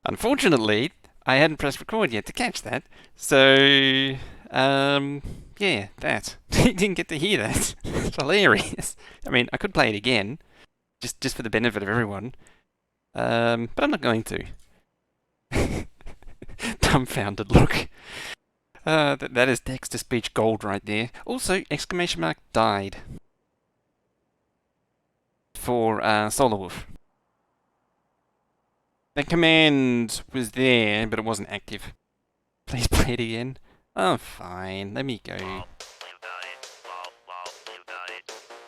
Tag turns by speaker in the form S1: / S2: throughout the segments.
S1: Unfortunately, I hadn't pressed record yet to catch that. So, yeah, that. You didn't get to hear that. It's hilarious. I mean, I could play it again, just for the benefit of everyone. But I'm not going to. Dumbfounded look. That is text-to-speech gold right there. Also, exclamation mark died for Solar Wolf. The command was there, but it wasn't active. Please play it again. Oh, fine. Let me go.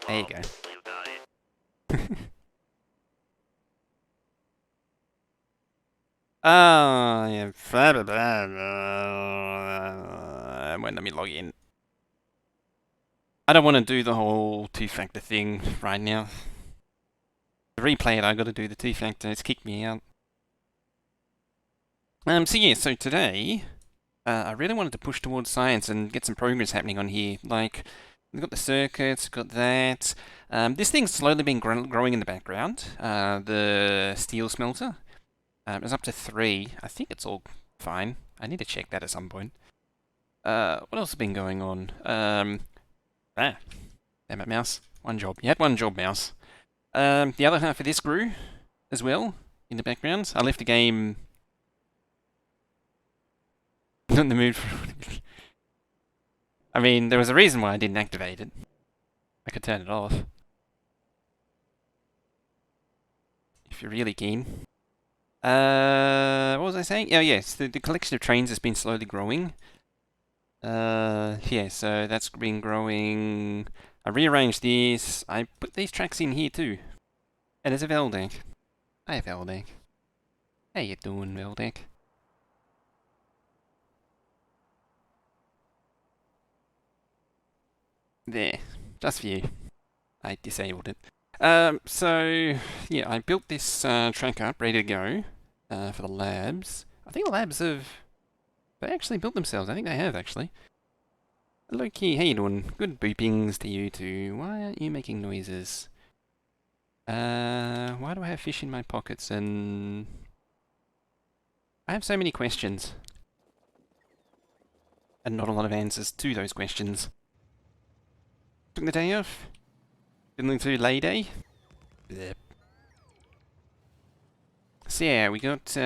S1: There you go. Ah, yeah. Blah, blah, blah, blah. Wait, let me log in. I don't want to do the whole two-factor thing right now. To replay it, I got to do the two-factor. It's kicked me out. So yeah, so today, I really wanted to push towards science and get some progress happening on here. Like, we've got the circuits, got that. This thing's slowly been growing in the background. The steel smelter. It's up to 3. I think it's all fine. I need to check that at some point. What else has been going on? Damn it, mouse. One job. You had one job, mouse. The other half of this grew as well in the background. I left the game not in the mood for. I mean, there was a reason why I didn't activate it. I could turn it off if you're really keen. What was I saying? Oh, yes, the collection of trains has been slowly growing. Yeah, so that's been growing. I rearranged these. I put these tracks in here too. And there's a Veldeck. Hi, Veldeck. How you doing, Veldeck? There, just for you. I disabled it. So yeah, I built this track up, ready to go for the labs. I think the labs have they actually built themselves. I think they have actually. Loki, how you doing? Good boopings to you too. Why aren't you making noises? Why do I have fish in my pockets and I have so many questions and not a lot of answers to those questions. Took the day off. Been through lay day. Bleh. So yeah, we got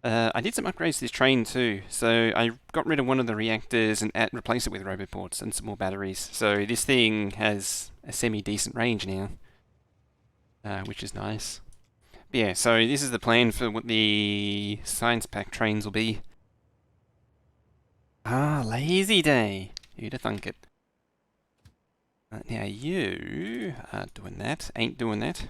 S1: I did some upgrades to this train too. So I got rid of one of the reactors and replaced it with roboports and some more batteries. So this thing has a semi-decent range now, which is nice. But yeah, so this is the plan for what the science pack trains will be. Ah, lazy day. Who'd have thunk it? Now you are doing that. Ain't doing that.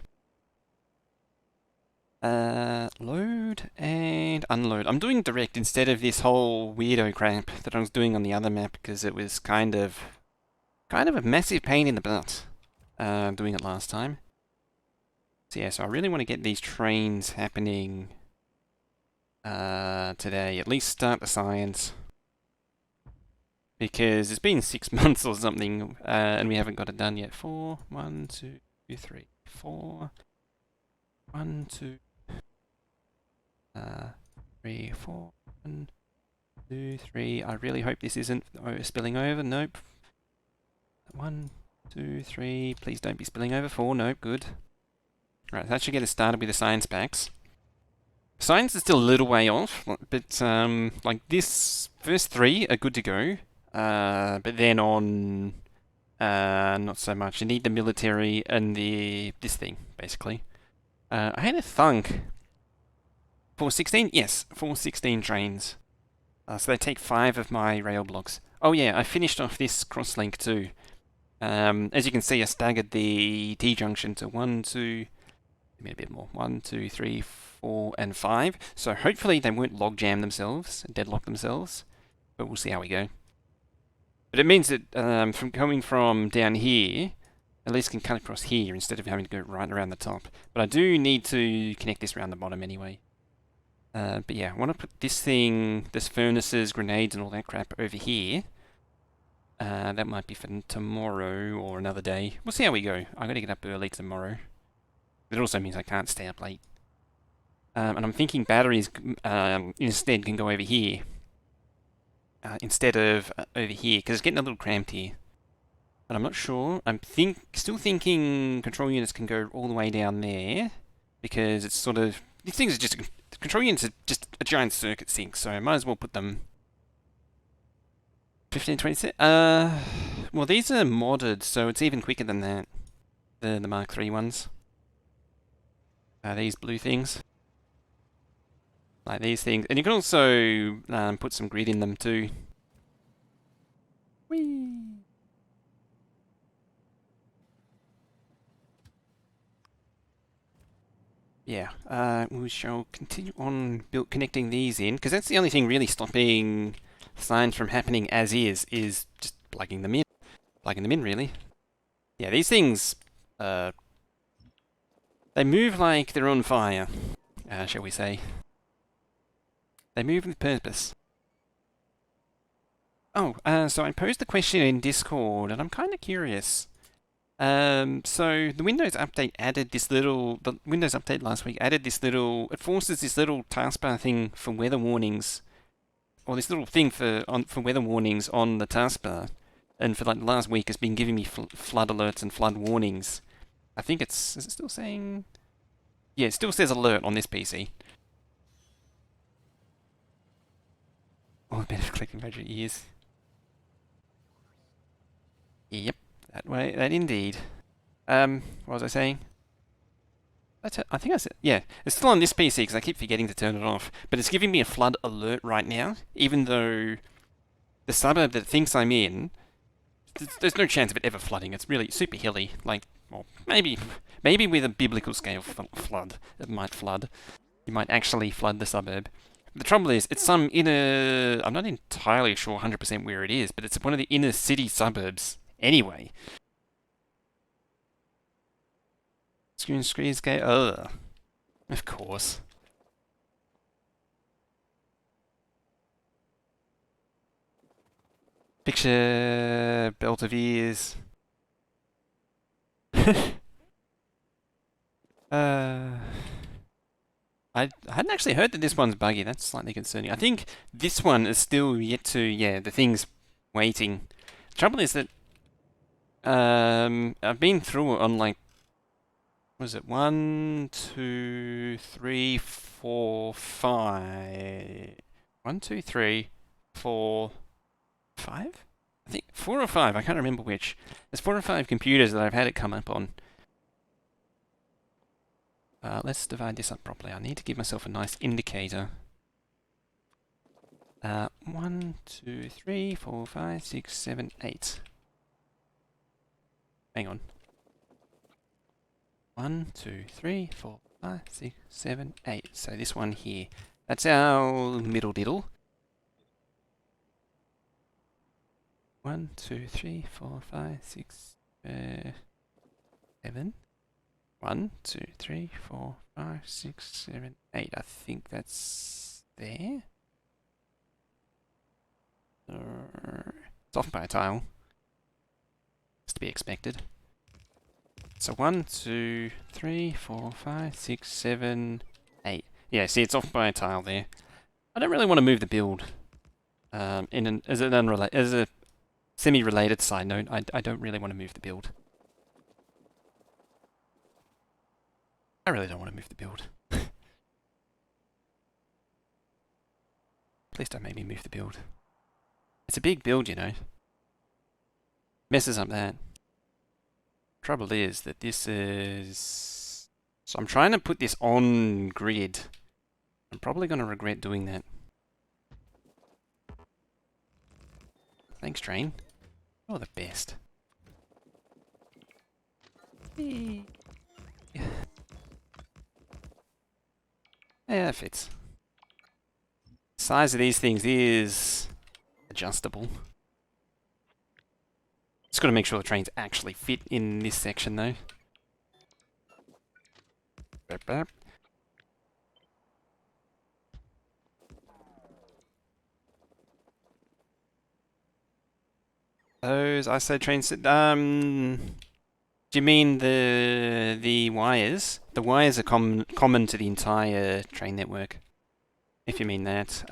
S1: Load and unload. I'm doing direct instead of this whole weirdo crap that I was doing on the other map because it was kind of a massive pain in the butt doing it last time. So yeah, so I really want to get these trains happening today. At least start the science. Because it's been 6 months or something and we haven't got it done yet. 4, 1, 2, 3, 4. 1, 2, 3, 4, 1, 2, 3. I really hope this isn't spilling over. Nope. 1, 2, 3. Please don't be spilling over. 4. Nope. Good. Right, that should get us started with the science packs. Science is still a little way off, but like this first 3 are good to go. But then on not so much. You need the military and this thing basically. I had a thunk. 416? Yes, 416 trains. So they take 5 of my rail blocks. Oh yeah, I finished off this crosslink too. As you can see, I staggered the T-junction to 1, 2, maybe a bit more. 1, 2, 3, 4, and 5. So hopefully they won't logjam themselves, deadlock themselves. But we'll see how we go. But it means that from coming from down here, at least can cut across here instead of having to go right around the top. But I do need to connect this around the bottom anyway. But yeah, I want to put this thing, this furnaces, grenades and all that crap over here. That might be for tomorrow or another day. We'll see how we go. I'm going to get up early tomorrow. It also means I can't stay up late. And I'm thinking batteries instead can go over here instead of over here because it's getting a little cramped here. But I'm not sure. I'm still thinking control units can go all the way down there because it's sort of these things are just control units are just a giant circuit sink, so I might as well put them 15, 20. Well, these are modded, so it's even quicker than that. The Mark III ones. These blue things. Like these things. And you can also put some grid in them too. Whee! Yeah, we shall continue on connecting these in, because that's the only thing really stopping signs from happening as is just plugging them in. Plugging them in, really. Yeah, these things, they move like they're on fire, shall we say. They move with purpose. Oh, so I posed the question in Discord, and I'm kind of curious. So the Windows update added this little, the Windows update last week added this little, it forces this little taskbar thing for weather warnings, or this little thing for weather warnings on the taskbar, and for like the last week it's been giving me flood alerts and flood warnings. I think is it still saying? Yeah, it still says alert on this PC. Oh, a bit of clicking over your ears. Yep, that indeed. What was I saying? I think I said, yeah, it's still on this PC because I keep forgetting to turn it off. But it's giving me a flood alert right now, even though the suburb that it thinks I'm in, there's no chance of it ever flooding. It's really super hilly. Like, well, maybe with a biblical scale flood, it might flood. You might actually flood the suburb. The trouble is, it's some inner. I'm not entirely sure 100% where it is, but it's one of the inner city suburbs. Anyway, screen scale. Ugh. Of course. Picture belt of ears. I hadn't actually heard that this one's buggy. That's slightly concerning. I think this one is still yet to, yeah, the thing's waiting. The trouble is that I've been through it on like, was it 1, 2, 3, 4, 5? 1, 2, 3, 4, 5? I think 4 or 5. I can't remember which. There's 4 or 5 computers that I've had it come up on. Let's divide this up properly. I need to give myself a nice indicator. 1, 2, 3, 4, 5, 6, 7, 8. Hang on. 1, 2, 3, 4, 5, 6, 7, 8. So this one here. That's our middle diddle. 1, 2, 3, 4, 5, 6, 7. 1, 2, 3, 4, 5, 6, 7, 8. I think that's there. It's off by a tile. It's to be expected. So 1, 2, 3, 4, 5, 6, 7, 8. Yeah, see, it's off by a tile there. I don't really want to move the build. As a semi-related side note, I don't really want to move the build. I really don't want to move the build. Please don't make me move the build. It's a big build, you know. Messes up that. Trouble is that this is... So I'm trying to put this on grid. I'm probably going to regret doing that. Thanks, Train. You're the best. Yeah, that fits. Size of these things is adjustable. Just got to make sure the trains actually fit in this section, though. Burp, burp. Those ISO trains. Do Do you mean the wires? The wires are common to the entire train network, if you mean that.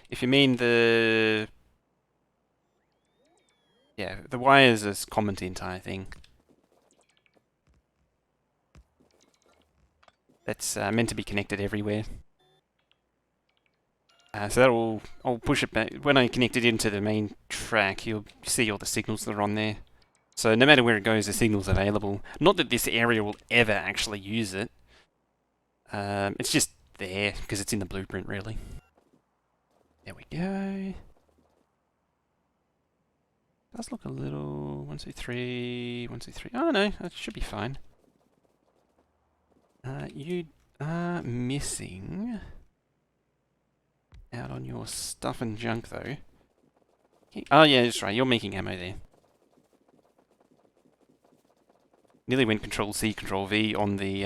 S1: If you mean the wires is common to the entire thing. That's meant to be connected everywhere. So I'll push it back. When I connect it into the main track, you'll see all the signals that are on there. So no matter where it goes, the signal's available. Not that this area will ever actually use it. It's just there because it's in the blueprint, really. There we go. Does look a little 1, 2, 3, 1, 2, 3. Oh no, that should be fine. You are missing out on your stuff and junk though. Oh yeah, that's right. You're making ammo there. Nearly went Control C, Control V on the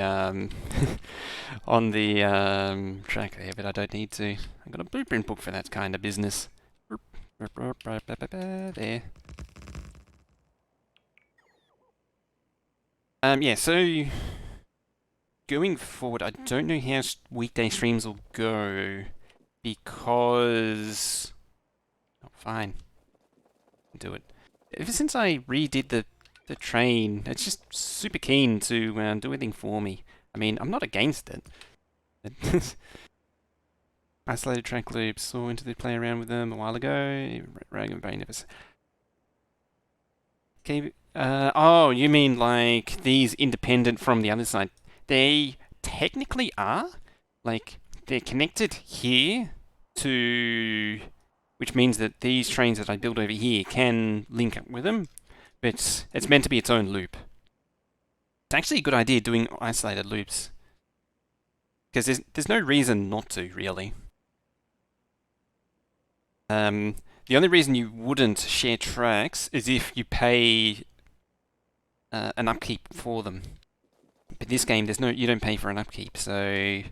S1: on the track there, but I don't need to. I've got a blueprint book for that kind of business. There. Yeah. So going forward, I don't know how weekday streams will go because. Oh, fine. Do it. Ever since I redid the train, it's just super keen to do anything for me. I mean, I'm not against it. Isolated track loops, saw into the play around with them a while ago. Rag and Brain never. Okay. Oh, you mean like these independent from the other side? They technically are. Like, they're connected here to. Which means that these trains that I build over here can link up with them, but it's meant to be its own loop. It's actually a good idea doing isolated loops, because there's no reason not to, really. The only reason you wouldn't share tracks is if you pay an upkeep for them. But this game, you don't pay for an upkeep, so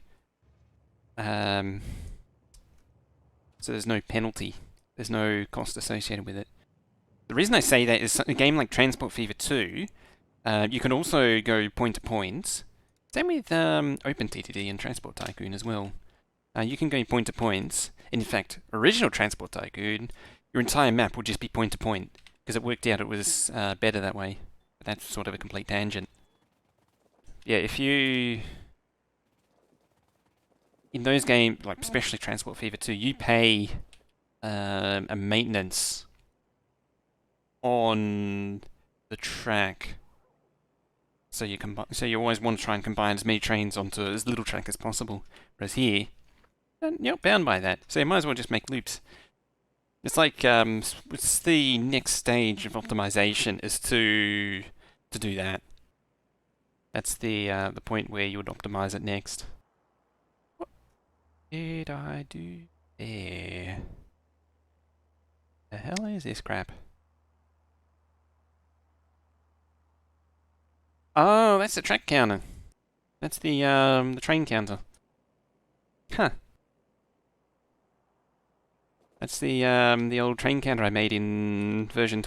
S1: there's no penalty. There's no cost associated with it. The reason I say that is a game like Transport Fever 2, you can also go point to point. Same with OpenTTD and Transport Tycoon as well. You can go point to point. In fact, original Transport Tycoon, your entire map would just be point to point, because it worked out it was better that way. But that's sort of a complete tangent. Yeah, if you... In those games, like especially Transport Fever 2, you pay a maintenance on the track. So you always want to try and combine as many trains onto as little track as possible. Whereas here, you're not bound by that. So you might as well just make loops. It's like it's the next stage of optimization is to do that. That's the point where you would optimize it next. What did I do there? The hell is this crap? Oh, that's the track counter. That's the train counter. Huh. That's the old train counter I made in version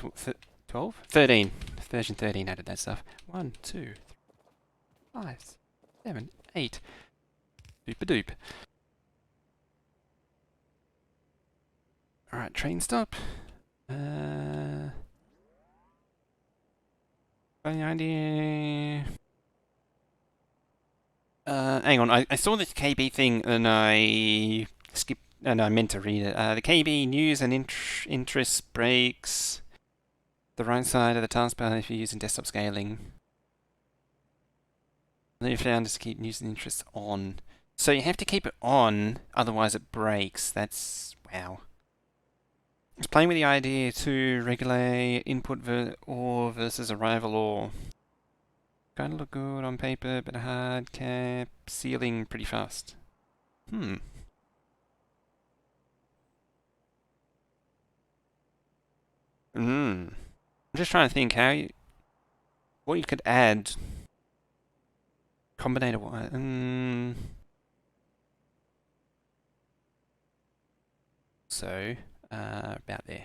S1: 12? 13. Version 13 added that stuff. 1, 2, 3, 5, 7, 8. Doop-a-doop. Alright, train stop. Any idea? Hang on, I saw this KB thing and I skipped, and I meant to read it. The KB news and interest breaks the right side of the taskbar if you're using desktop scaling. Then you found is to keep news and interest on. So you have to keep it on, otherwise it breaks. That's, wow. It's playing with the idea to regulate input or versus arrival or. Kind of look good on paper, but hard cap sealing pretty fast. I'm just trying to think what you could add. Combinator wire. So, About there.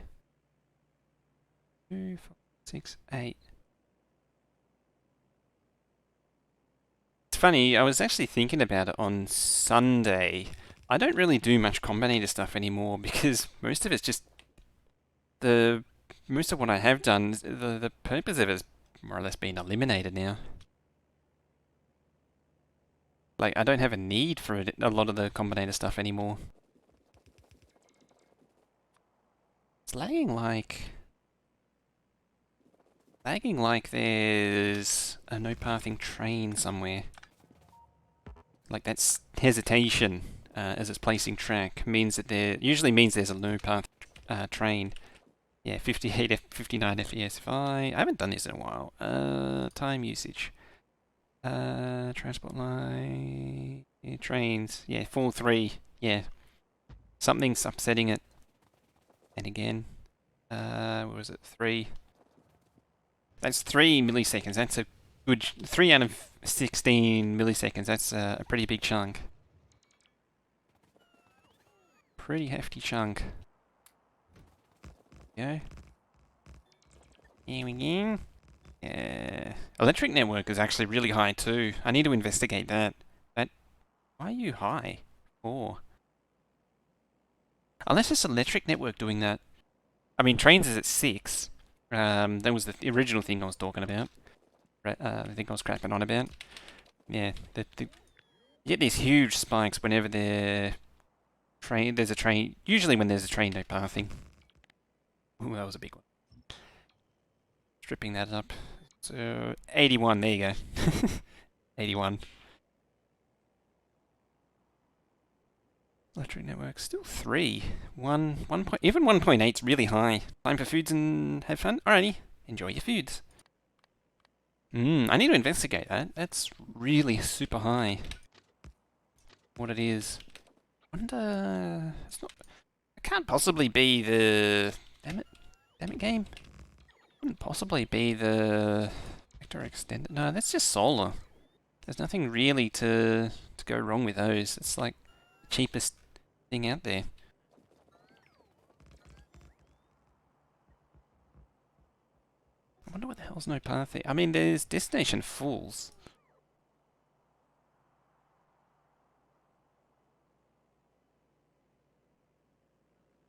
S1: 2, 4, 6, 8. It's funny, I was actually thinking about it on Sunday. I don't really do much Combinator stuff anymore because most of it's just the most of what I have done, the purpose of it has more or less been eliminated now. Like, I don't have a need for it, a lot of the Combinator stuff anymore. It's lagging like there's a no pathing train somewhere. Like that's hesitation as it's placing track means that usually means there's a no path train. Yeah, 58 59 FPS. I haven't done this in a while. Time usage. Transport line, trains. Yeah, 4-3. Yeah, something's upsetting it. And again, what was it? 3. That's 3 milliseconds. That's a good 3 out of 16 milliseconds. That's a pretty big chunk. Pretty hefty chunk. Go. Here we go. Yeah. Electric network is actually really high too. I need to investigate that. Why are you high? 4. Unless it's electric network doing that. I mean, trains is at 6. That was the original thing I was talking about. The thing I was crapping on about. Yeah, you get these huge spikes whenever there's a train. Usually when there's a train no pathing. Ooh, that was a big one. Stripping that up. So 81. There you go. 81. Electric network still 3. 1 point. Even 1.8 is really high. Time for foods and have fun. Alrighty, enjoy your foods. I need to investigate that. That's really super high. What it is. Wonder. It's not. It can't possibly be the. Damn it, game. Couldn't possibly be the vector extended. No, that's just solar. There's nothing really to go wrong with those. It's like the cheapest thing out there. I wonder what the hell's no path there. I mean, there's destination fools.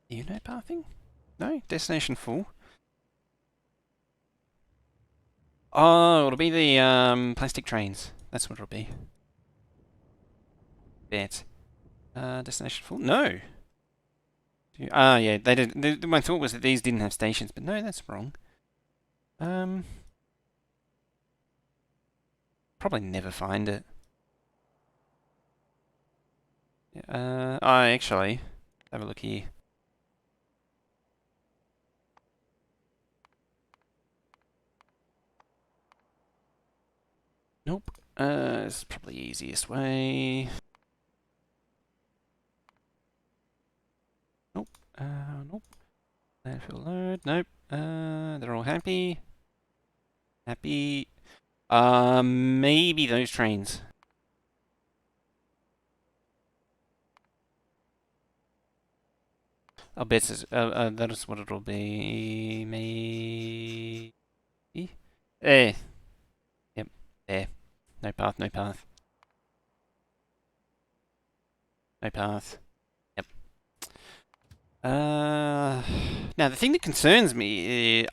S1: You no pathing? No, destination full. Oh, it'll be the plastic trains. That's what it'll be. Bet. Destination full? No. Yeah, they did. My thought was that these didn't have stations, but no, that's wrong. Probably never find it. Actually, have a look here. Nope. It's probably the easiest way. Nope. Nope. Landfill load. Nope. They're all happy. Happy. Maybe those trains. I'll bet that is what it'll be. Maybe. There. Yep. There. No path. No path. No path. Yep. Now the thing that concerns me is,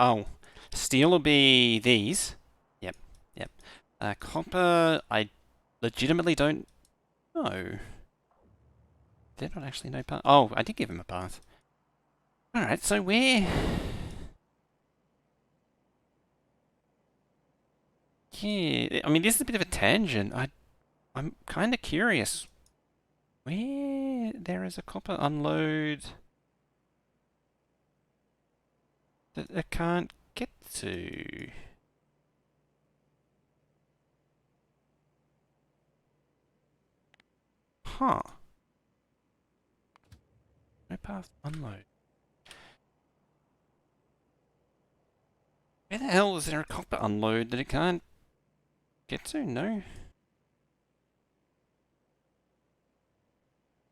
S1: steel will be these. Yep. Yep. Copper, I legitimately don't know. They're not actually no path. Oh, I did give him a path. Alright, so where... Yeah, I mean, this is a bit of a tangent. I'm kind of curious where there is a copper unload that I can't get to. Huh. No path unload. Where the hell is there a copper unload that it can't get to? No.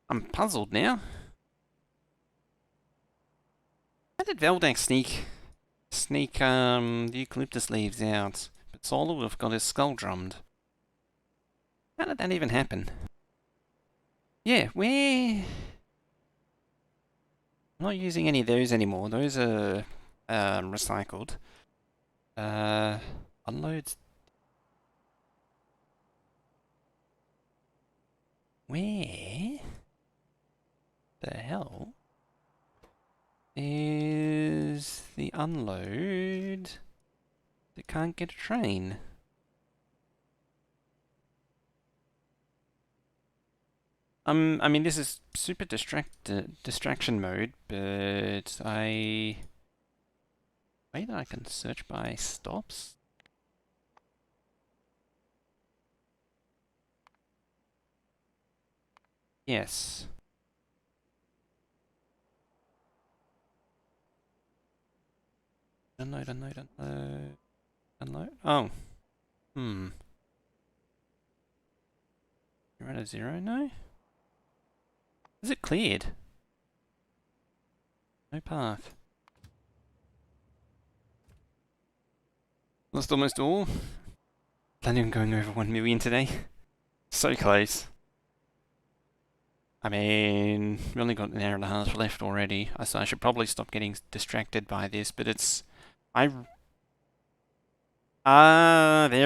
S1: I'm puzzled now. How did Veldak sneak the eucalyptus leaves out, but Solar would have got his skull drummed? How did that even happen? Yeah, I'm not using any of those anymore. Those are recycled. Unloads. Where the hell is the unload that can't get a train? I mean, this is super distraction mode, but wait, I can search by stops. Yes. Unload. Oh. Hmm. You're at a 0 now? Is it cleared? No path. Lost almost all. Planning on going over 1 million today. So close. I mean, we only got an hour and a half left already, so I should probably stop getting distracted by this, but it's... there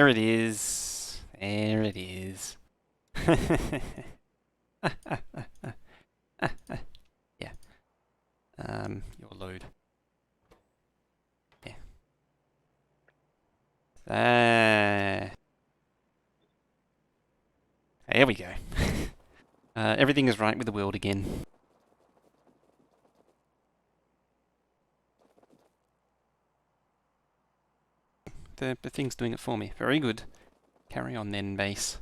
S1: it is. There it is. Yeah. Your load. Yeah. There we go. Everything is right with the world again. The thing's doing it for me. Very good. Carry on then, base.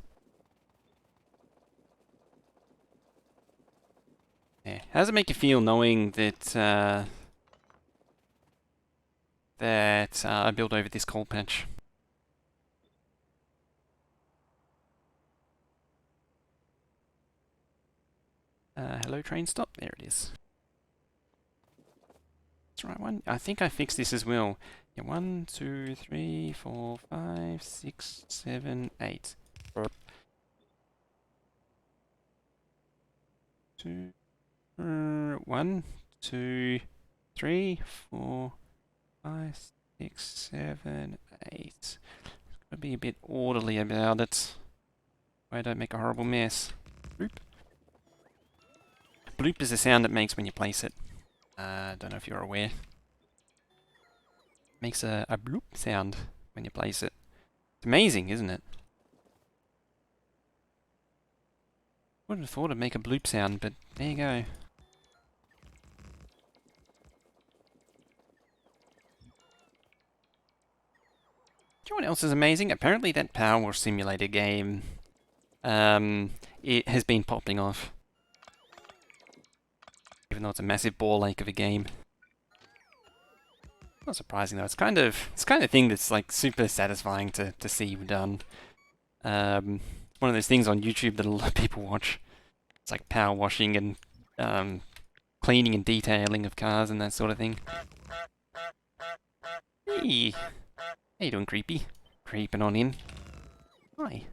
S1: Yeah. How does it make you feel knowing that I built over this coal patch? Hello, train stop. There it is. That's the right one. I think I fixed this as well. Yeah, 1, 2, 3, 4, 5, 6, 7, 8. 2, 1, 2, 3, 4, 5, 6, 7, 8. Gotta be a bit orderly about it. I don't make a horrible mess. Bloop. Bloop is the sound it makes when you place it. Don't know if you're aware. Makes a bloop sound when you place it. It's amazing, isn't it? Wouldn't have thought it'd make a bloop sound, but there you go. Do you know what else is amazing? Apparently that Power Wash Simulator game, it has been popping off. Even though it's a massive ball ache of a game. Not surprising though. It's kind of thing that's like super satisfying to see done. One of those things on YouTube that a lot of people watch. It's like power washing and cleaning and detailing of cars and that sort of thing. Hey, how you doing, creepy? Creeping on in. Hi.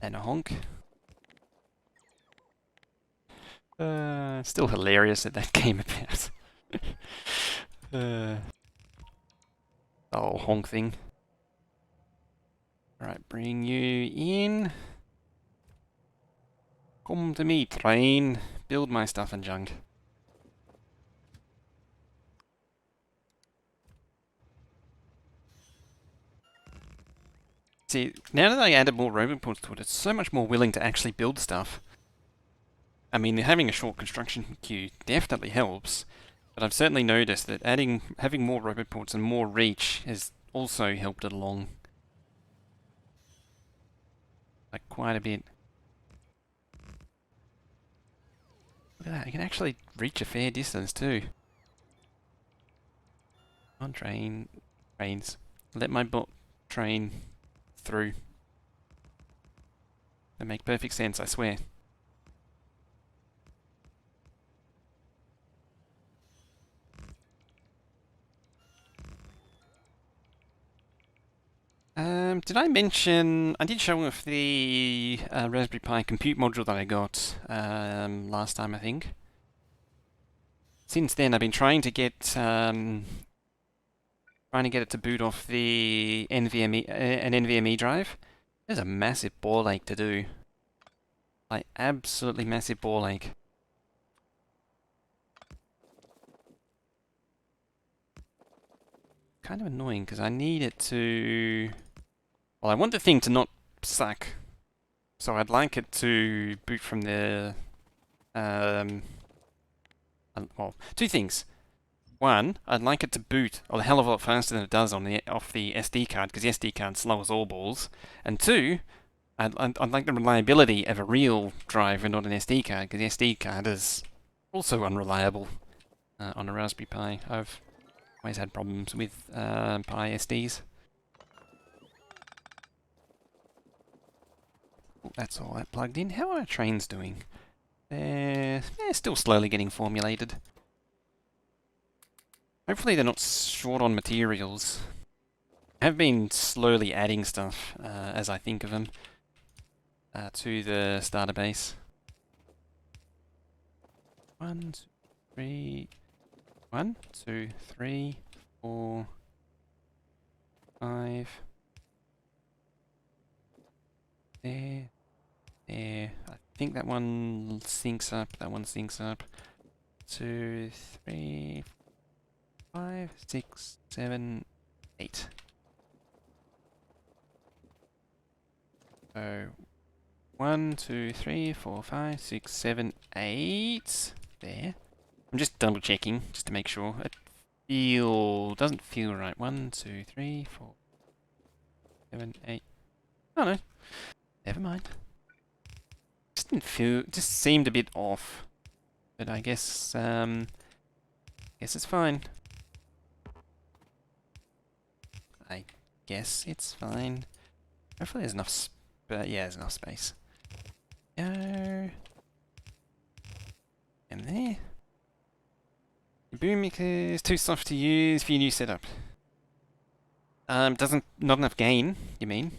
S1: And a honk. Still hilarious that that came about. Oh, honk thing. Alright, bring you in. Come to me, train. Build my stuff and junk. See, now that I added more robot ports to it, it's so much more willing to actually build stuff. I mean, having a short construction queue definitely helps, but I've certainly noticed that having more robot ports and more reach has also helped it along. Like, quite a bit. Look at that, you can actually reach a fair distance too. On trains. Let my bot train through. They make perfect sense, I swear. Did I mention I did show off the Raspberry Pi compute module that I got last time, I think. Since then, I've been trying to get it to boot off the NVMe an NVMe drive. There's a massive ball ache to do, like absolutely massive ball ache. Kind of annoying because I need it to. Well, I want the thing to not suck, so I'd like it to boot from the. Well, two things. One, I'd like it to boot a hell of a lot faster than it does on the off the SD card because the SD card's slow as all balls. And two, I'd like the reliability of a real drive and not an SD card because the SD card is also unreliable on a Raspberry Pi. I've always had problems with Pi SDs. That's all that plugged in. How are our trains doing? They're still slowly getting formulated. Hopefully they're not short on materials. I have been slowly adding stuff as I think of them to the starter base. 1, 2, 3. 1, 2, 3, 4, 5. There. There. I think that one syncs up. That one syncs up. 2, 3, 5, 6, 7, 8. So 1, 2, 3, 4, 5, 6, 7, 8. There. I'm just double checking just to make sure. It doesn't feel right. 1, 2, 3, 4, 7, 8. Oh no. Never mind. Just didn't feel. Just seemed a bit off. But I guess guess it's fine. I guess it's fine. Hopefully there's enough. Yeah, there's enough space. Go. And there. Your boom maker is too soft to use for your new setup. Not enough gain, you mean?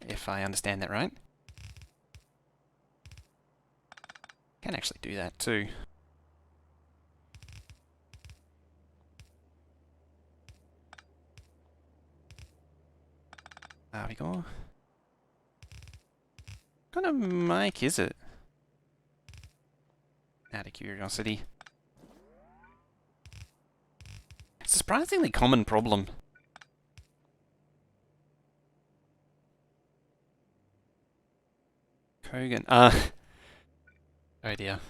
S1: If I understand that right. Can actually do that too. There we go. What kind of mic is it? Out of curiosity. It's a surprisingly common problem. Kogan. Oh dear.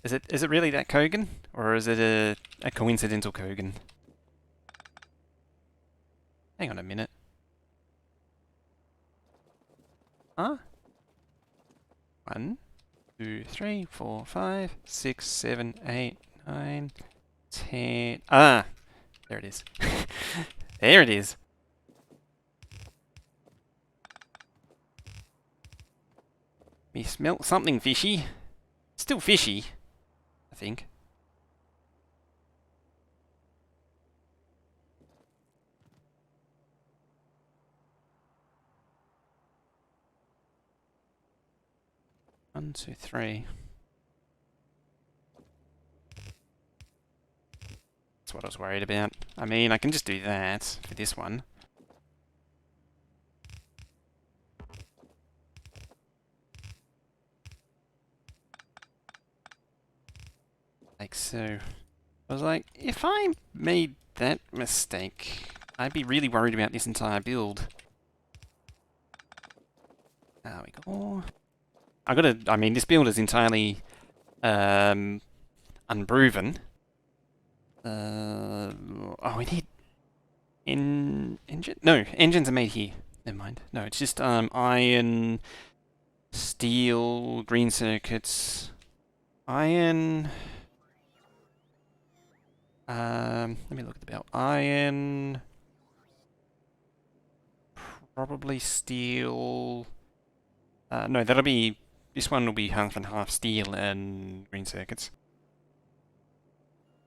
S1: Is it really that Kogan? Or is it a coincidental Kogan? Hang on a minute. Huh? 1, 2, 3, 4, 5, 6, 7, 8, 9, 10. Ah! There it is. There it is. Me smell something fishy. Still fishy, I think. One, two, three. That's what I was worried about. I mean, I can just do that for this one. Like so. I was like, if I made that mistake, I'd be really worried about this entire build. There we go. I mean, this build is entirely unproven. Oh, we need engine. No, engines are made here. Never mind. No, it's just iron, steel, green circuits, iron. Let me look at the belt. Iron, probably steel. No, this one will be half and half steel and green circuits.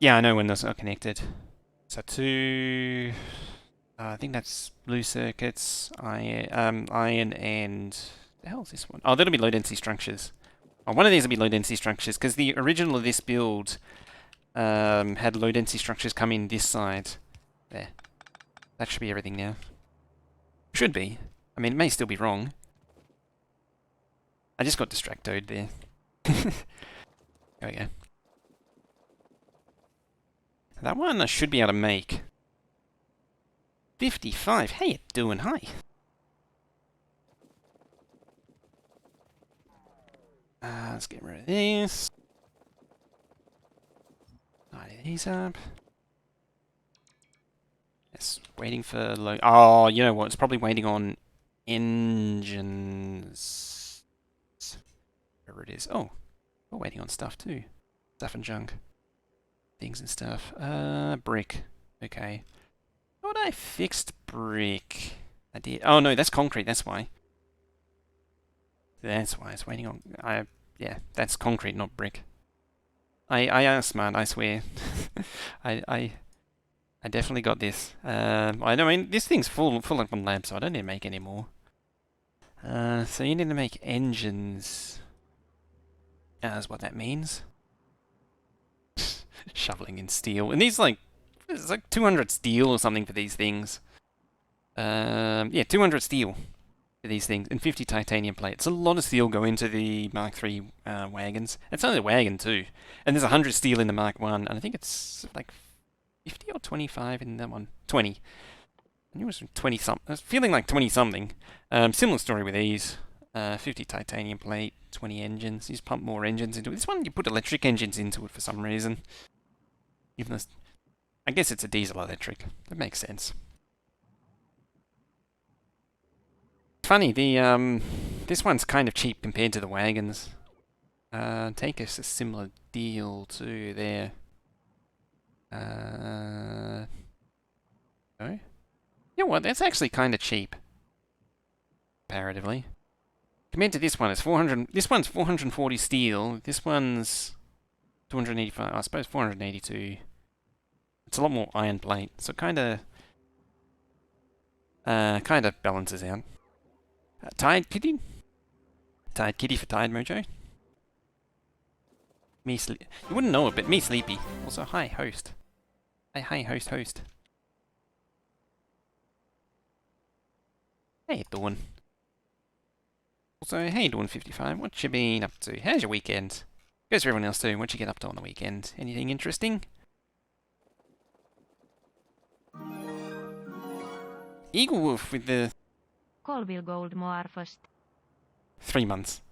S1: Yeah, I know when those are connected. So two, I think that's blue circuits, iron, and the hell is this one? Oh, that'll be low density structures. Oh, one of these will be low density structures because the original of this build had low density structures come in this side. There, that should be everything now. Should be. I mean, it may still be wrong. I just got distracted there. There we go. That one I should be able to make. 55. How you doing? Hi. Let's get rid of this. Tidy these up. It's waiting for low. Oh, you know what? It's probably waiting on engines. Wherever it is. Oh, we're waiting on stuff too. Stuff and junk. Things and stuff. Brick. Okay. Thought I fixed brick. I did. Oh no, that's concrete. That's why. That's why it's waiting on. Yeah, that's concrete, not brick. I am smart. I swear. I definitely got this. I mean, this thing's full up on lab, so I don't need to make any more. So you need to make engines. That's what that means. Shoveling in steel, and these it's like 200 steel or something for these things. Yeah, 200 steel for these things, and 50 titanium plate. It's a lot of steel go into the Mark III wagons. It's only a wagon too, and there's 100 steel in the Mark I, and I think it's like 50 or 25 in that one. 20. I knew it was 20 something. I was feeling like 20 something. Similar story with these. 50 titanium plate, 20 engines. You just pump more engines into it. This one you put electric engines into it for some reason. Even though I guess it's a diesel electric. That makes sense. Funny, this one's kind of cheap compared to the wagons. Take us a similar deal to there. No? You know what? That's actually kind of cheap. Comparatively. Compared to this one, it's 400. This one's 440 steel. This one's 285. I suppose 482. It's a lot more iron plate, so it kind of balances out. Tide Kitty? Tide Kitty for Tide Mojo. You wouldn't know it, but me sleepy. Also, hi host. Hi host. How you doing? Also, how you doing 55? What you been up to? How's your weekend? Goes for everyone else too. What you get up to on the weekend? Anything interesting? Eagle Wolf with the
S2: Gold more first.
S1: 3 months.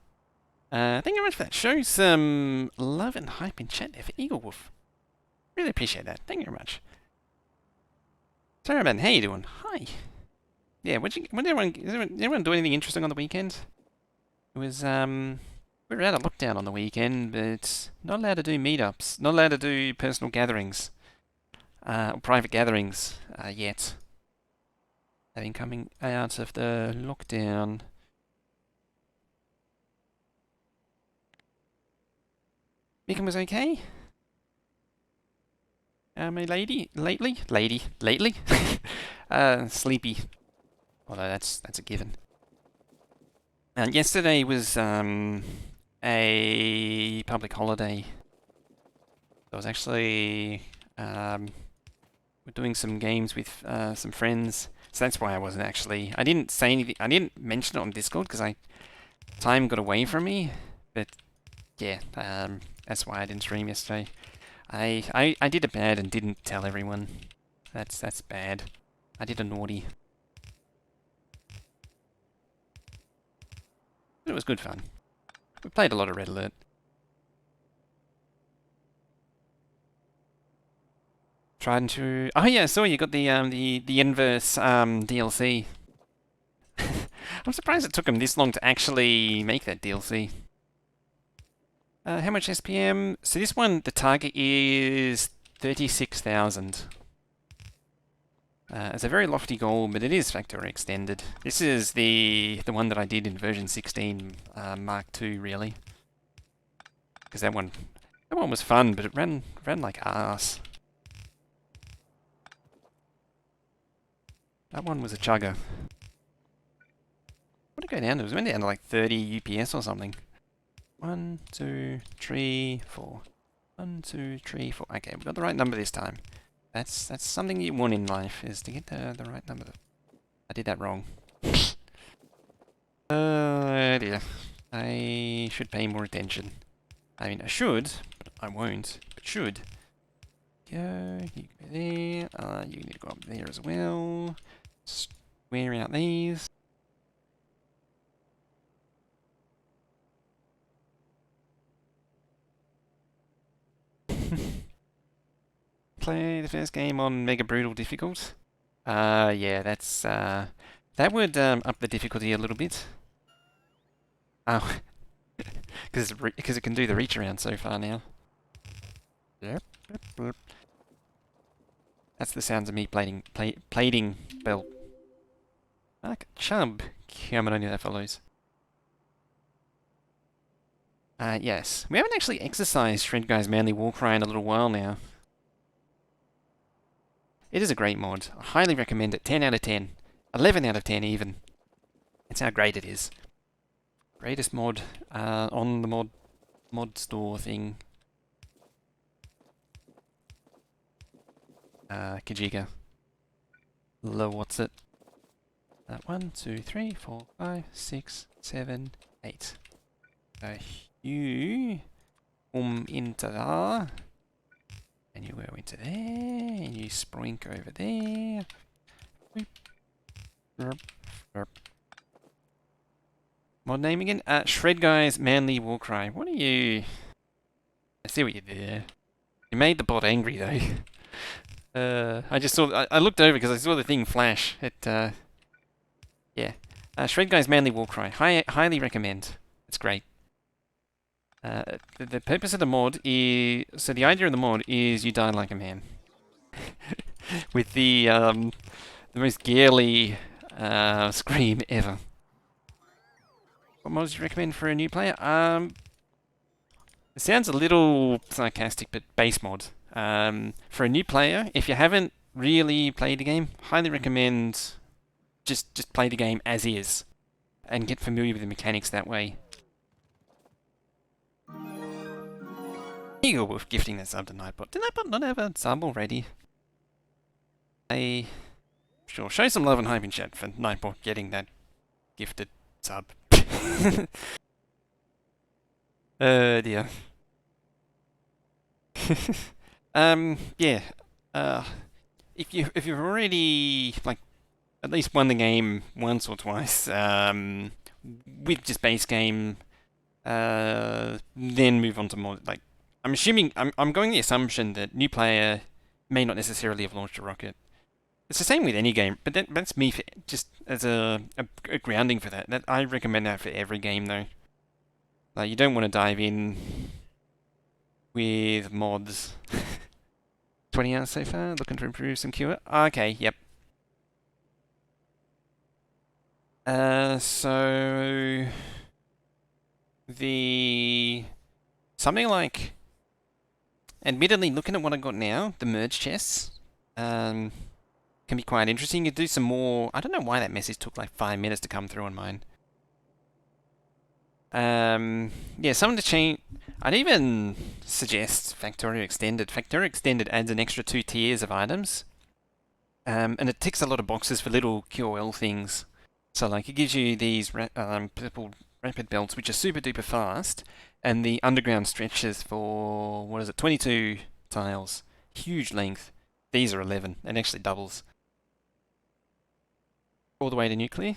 S1: Thank you very much for that. Show some love and hype in chat there for Eagle Wolf. Really appreciate that. Thank you very much. Sorry, man. How you doing? Hi. Yeah, did everyone do anything interesting on the weekend? It was, we were out of lockdown on the weekend, but not allowed to do meetups. Not allowed to do personal gatherings. Or private gatherings, yet. Having coming out of the lockdown. Megan was okay? My lady? Lately? Sleepy. Although that's a given. And yesterday was a public holiday. I was actually we're doing some games with some friends, so that's why I wasn't actually. I didn't say anything. I didn't mention it on Discord because time got away from me. But yeah, that's why I didn't stream yesterday. I did a bad and didn't tell everyone. That's bad. I did a naughty. But it was good fun. We played a lot of Red Alert. Tried to. Oh yeah, I saw you got the Inverse DLC. I'm surprised it took them this long to actually make that DLC. How much SPM? So this one, the target is 36,000. It's a very lofty goal, but it is Factorio extended. This is the one that I did in version 16 Mark II, really. Because that one That one was fun, but it ran like ass. That one was a chugger. What did it go down to? It went down to like 30 UPS or something. 1, 2, 3, 4. 1, 2, 3, 4. Okay, we got the right number this time. That's something you want in life, is to get the right number. I did that wrong. Dear. I should pay more attention. I mean, I should, but I won't. But should. Go, you go there. You need to go up there as well. Square out these. Play the first game on Mega Brutal difficult. Yeah, that's that would up the difficulty a little bit. Oh, because it can do the reach around so far now. Yep. That's the sounds of me plating belt. Like a chub. Come on, only that follows. Yes. We haven't actually exercised Shred Guy's Manly Warcry in a little while now. It is a great mod. I highly recommend it. 10 out of 10. 11 out of 10 even. That's how great it is. Greatest mod on the mod store thing. Kajiga. What's it? 1, 2, 3, 4, 5, 6, 7, 8. You into there. And you go into there, and you sprink over there. Mod name again? Shred Guy's Manly Warcry. What are you? I see what you did there. You made the bot angry though. I just saw. I looked over because I saw the thing flash. Yeah. Shred Guy's Manly Warcry. Highly recommend. It's great. The purpose of the mod is... So the idea of the mod is you die like a man. With the most girly scream ever. What mods do you recommend for a new player? It sounds a little sarcastic, but base mod. For a new player, if you haven't really played the game, highly recommend just play the game as is. And get familiar with the mechanics that way. Here you go with gifting that sub to Nightbot. Did Nightbot not have a sub already? Sure, show some love and hype in chat for Nightbot getting that gifted sub. Dear. Yeah. If you've already like at least won the game once or twice, with just base game, then move on to more like. I'm assuming I'm going the assumption that new player may not necessarily have launched a rocket. It's the same with any game, but that's me for, just as a grounding for that. I recommend that for every game though. Like you don't want to dive in with mods. 20 hours so far. Looking to improve some QA. Okay, yep. So something like. Admittedly, looking at what I got now, the merge chests can be quite interesting. You do some more. I don't know why that message took like 5 minutes to come through on mine. Yeah, something to change. I'd even suggest Factorio Extended. Factorio Extended adds an extra 2 tiers of items, and it ticks a lot of boxes for little QOL things. So like it gives you these purple rapid belts, which are super duper fast. And the underground stretches for, 22 tiles. Huge length. These are 11. It actually doubles. All the way to nuclear.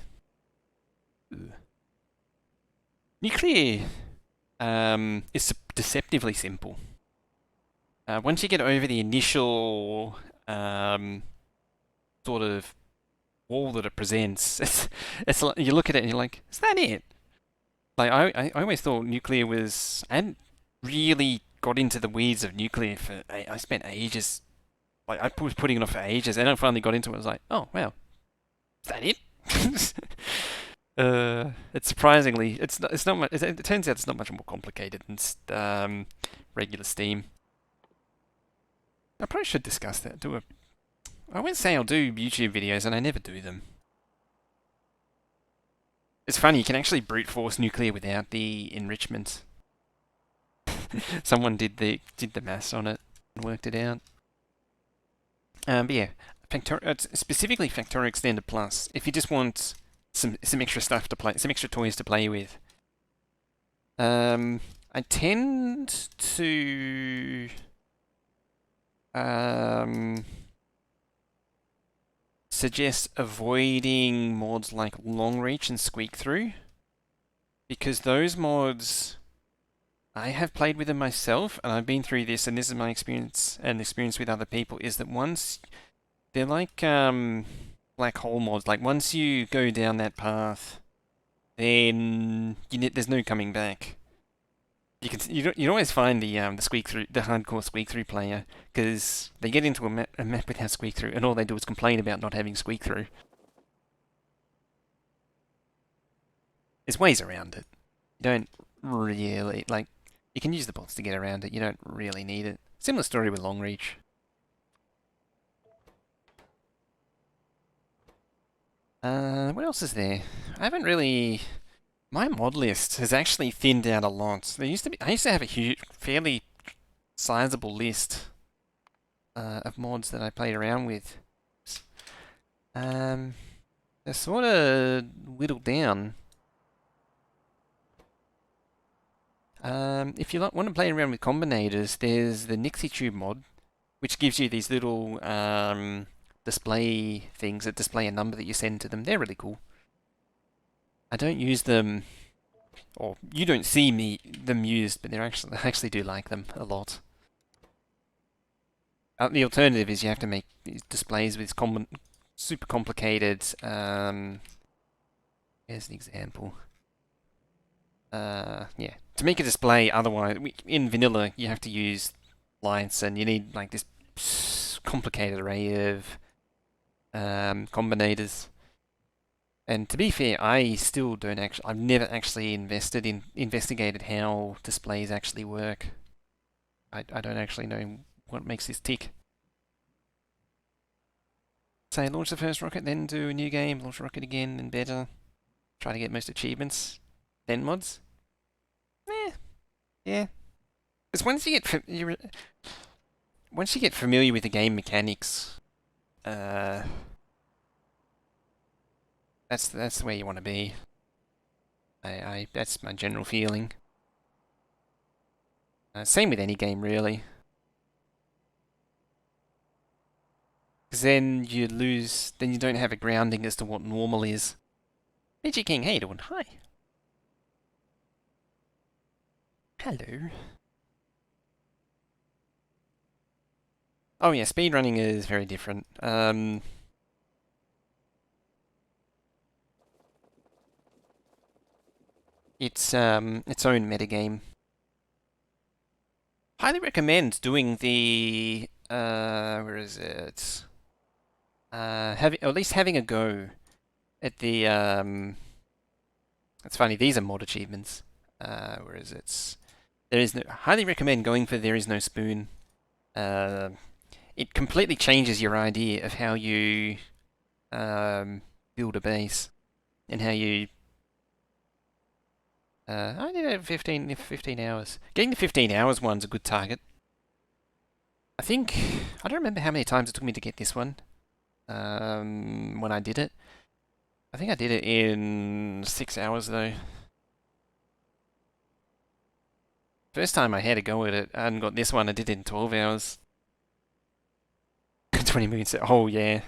S1: Ooh. Nuclear is deceptively simple. Once you get over the initial sort of wall that it presents, it's like, you look at it and you're like, is that it? Like I always thought nuclear was. I hadn't really got into the weeds of nuclear for. I spent ages. Like I was putting it off for ages, and I finally got into it. I was like, oh wow, is that it? It's surprisingly. It's not much. It turns out it's not much more complicated. And regular Steam. I probably should discuss that. I wouldn't say I'll do YouTube videos, and I never do them. It's funny, you can actually brute force nuclear without the enrichment. Someone did the maths on it and worked it out. But yeah, specifically Factorio Extended Plus. If you just want some extra stuff to play, some extra toys to play with. I tend to suggest avoiding mods like Long Reach and Squeak Through, because those mods, I have played with them myself, and I've been through this, and this is my experience and experience with other people, is that once they're like black hole mods. Like once you go down that path, then there's no coming back. You always find the hardcore squeak through player, because they get into a map without squeak through, and all they do is complain about not having squeak through. There's ways around it. You don't really you can use the bots to get around it. You don't really need it. Similar story with Long Reach. What else is there? I haven't really. My mod list has actually thinned out a lot. I used to have a fairly sizable list of mods that I played around with. They're sort of whittled down. If you want to play around with combinators, there's the Nixie Tube mod, which gives you these little display things that display a number that you send to them. They're really cool. I don't use them, or you don't see them used, but I actually do like them a lot. The alternative is you have to make these displays with super complicated. Here's an example. Yeah, to make a display, otherwise in vanilla you have to use lights, and you need like this complicated array of combinators. And to be fair, I still don't actually. I've never actually investigated how displays actually work. I don't actually know what makes this tick. Say launch the first rocket, then do a new game, launch the rocket again, and better. Try to get most achievements, then mods. Yeah. Because once you get familiar with the game mechanics, that's the way you want to be. That's my general feeling. Same with any game, really. Because then you don't have a grounding as to what normal is. BG King, how you doing? Hi. Hello. Oh yeah, speedrunning is very different. It's its own metagame. Highly recommend doing the where is it? Or at least having a go at the It's funny, these are mod achievements. Where is it? Highly recommend going for There Is No Spoon. It completely changes your idea of how you build a base and how you. I did it 15 hours. Getting the 15 hours one's a good target. I don't remember how many times it took me to get this one. When I did it. I think I did it in 6 hours though. First time I had a go at it and got this one, I did it in 12 hours. 20 million. Oh yeah.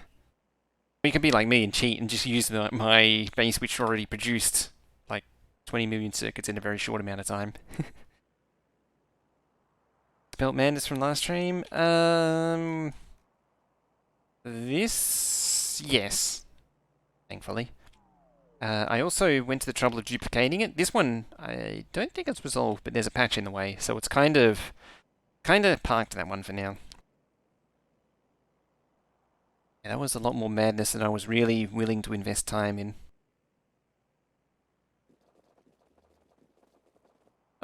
S1: You could be like me and cheat and just use my base which already produced like 20 million circuits in a very short amount of time. Spelt Madness from last stream. Yes. Thankfully. I also went to the trouble of duplicating it. This one, I don't think it's resolved, but there's a patch in the way, so it's kind of parked that one for now. Yeah, that was a lot more madness than I was really willing to invest time in.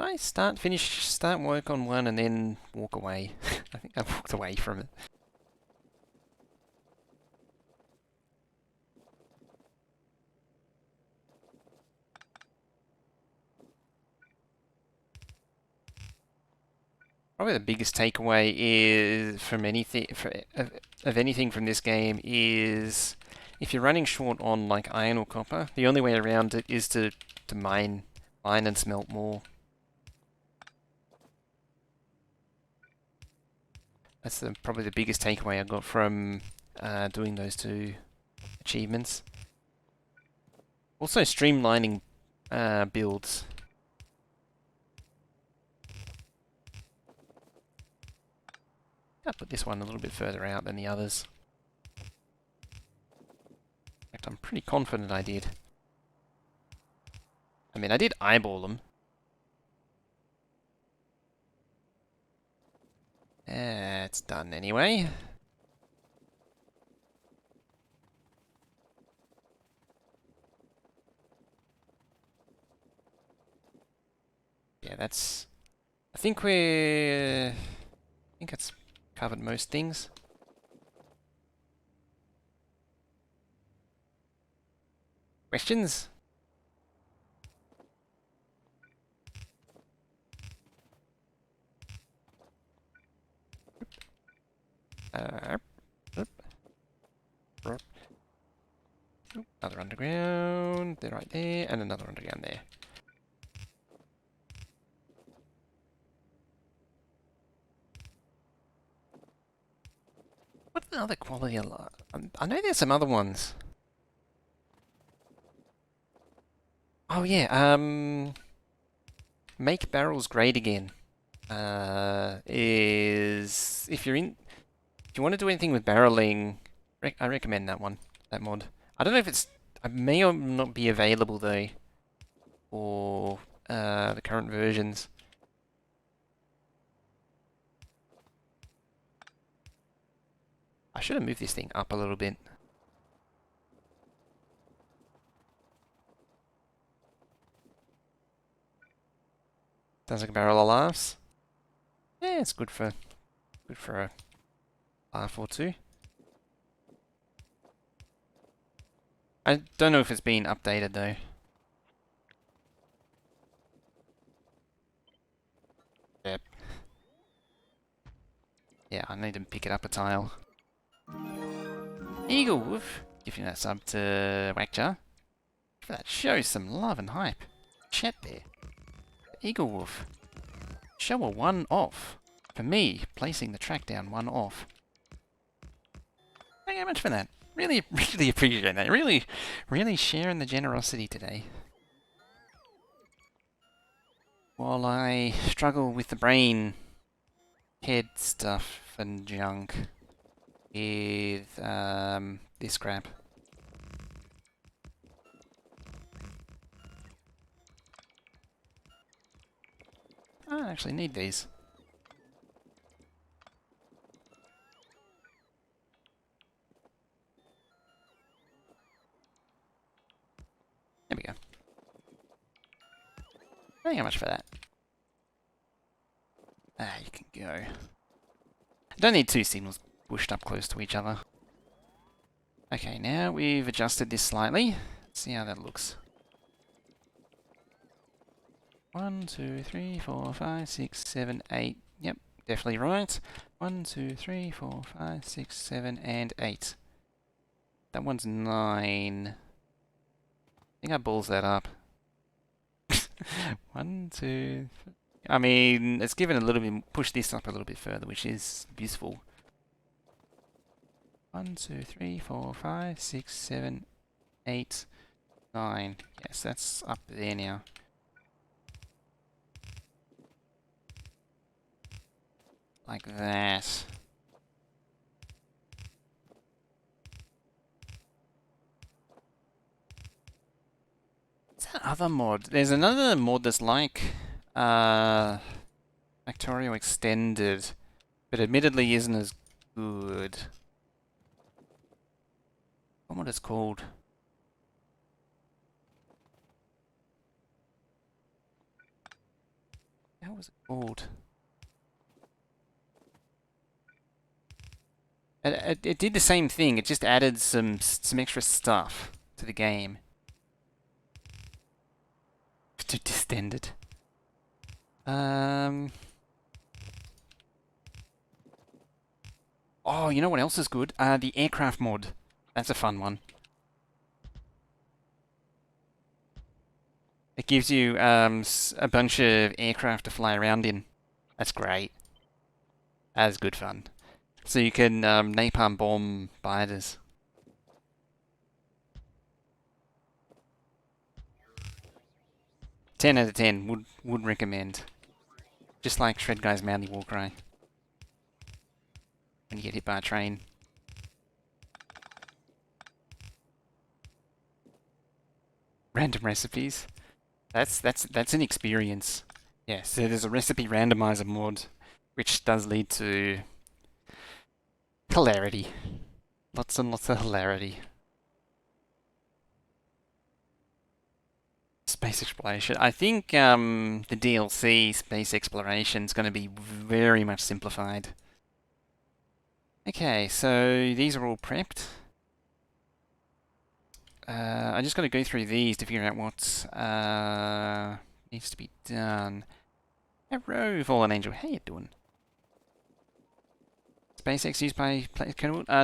S1: I start work on one and then walk away. I think I walked away from it. Probably the biggest takeaway is from anything of anything from this game is if you're running short on like iron or copper, the only way around it is to mine and smelt more. That's probably the biggest takeaway I got from doing those two achievements. Also streamlining builds. I'll put this one a little bit further out than the others. In fact, I'm pretty confident I did. I mean, I did eyeball them. It's done anyway. Yeah, that's... I think it's covered most things. Questions? Another underground, they're right there, and another underground there. What's the other quality of life? I know there's some other ones. Oh yeah, make barrels great again. Is if you want to do anything with barreling, I recommend that one, that mod. I don't know if it may or not be available though for the current versions. I should have moved this thing up a little bit. Sounds like a barrel of laughs. Yeah, it's good for a laugh or two. I don't know if it's been updated though. Yep. Yeah, I need to pick it up a tile. Eagle Wolf, giving that sub to Whackjar. For that, show some love and hype. Chat there. Eagle Wolf. Show a 1 off. For me, placing the track down 1 off. Thank you very much for that. Really, really appreciate that. Really, really sharing the generosity today. While I struggle with the brain, head stuff and junk with this crap. I don't actually need these. There we go. Thank you very much for that. Ah, you can go. Don't need two signals pushed up close to each other. Okay, now we've adjusted this slightly. Let's see how that looks. 1, 2, 3, 4, 5, 6, 7, 8. Yep, definitely right. 1, 2, 3, 4, 5, 6, 7, and 8. That one's 9. I think I balls that up. 1, 2. I mean, it's given a little bit, push this up a little bit further, which is useful. 1, 2, 3, 4, 5, 6, 7, 8, 9. Yes, that's up there now. Like that. What's that other mod? There's another mod that's like Factorio Extended, but admittedly isn't as good. What it's called? How was it called? It did the same thing. It just added some extra stuff to the game to distend it. Oh, you know what else is good? The aircraft mod. That's a fun one. It gives you a bunch of aircraft to fly around in. That's great. That's good fun. So you can napalm bomb biters. 10 out of 10. Would recommend. Just like Shred Guy's Manly War Cry. When you get hit by a train. Random recipes. That's an experience. Yeah, so there's a recipe randomizer mod, which does lead to hilarity. Lots and lots of hilarity. Space exploration. I think the DLC space exploration is going to be very much simplified. Okay, so these are all prepped. I just got to go through these to figure out what needs to be done. Hello, Fallen Angel. How you doing? SpaceX used by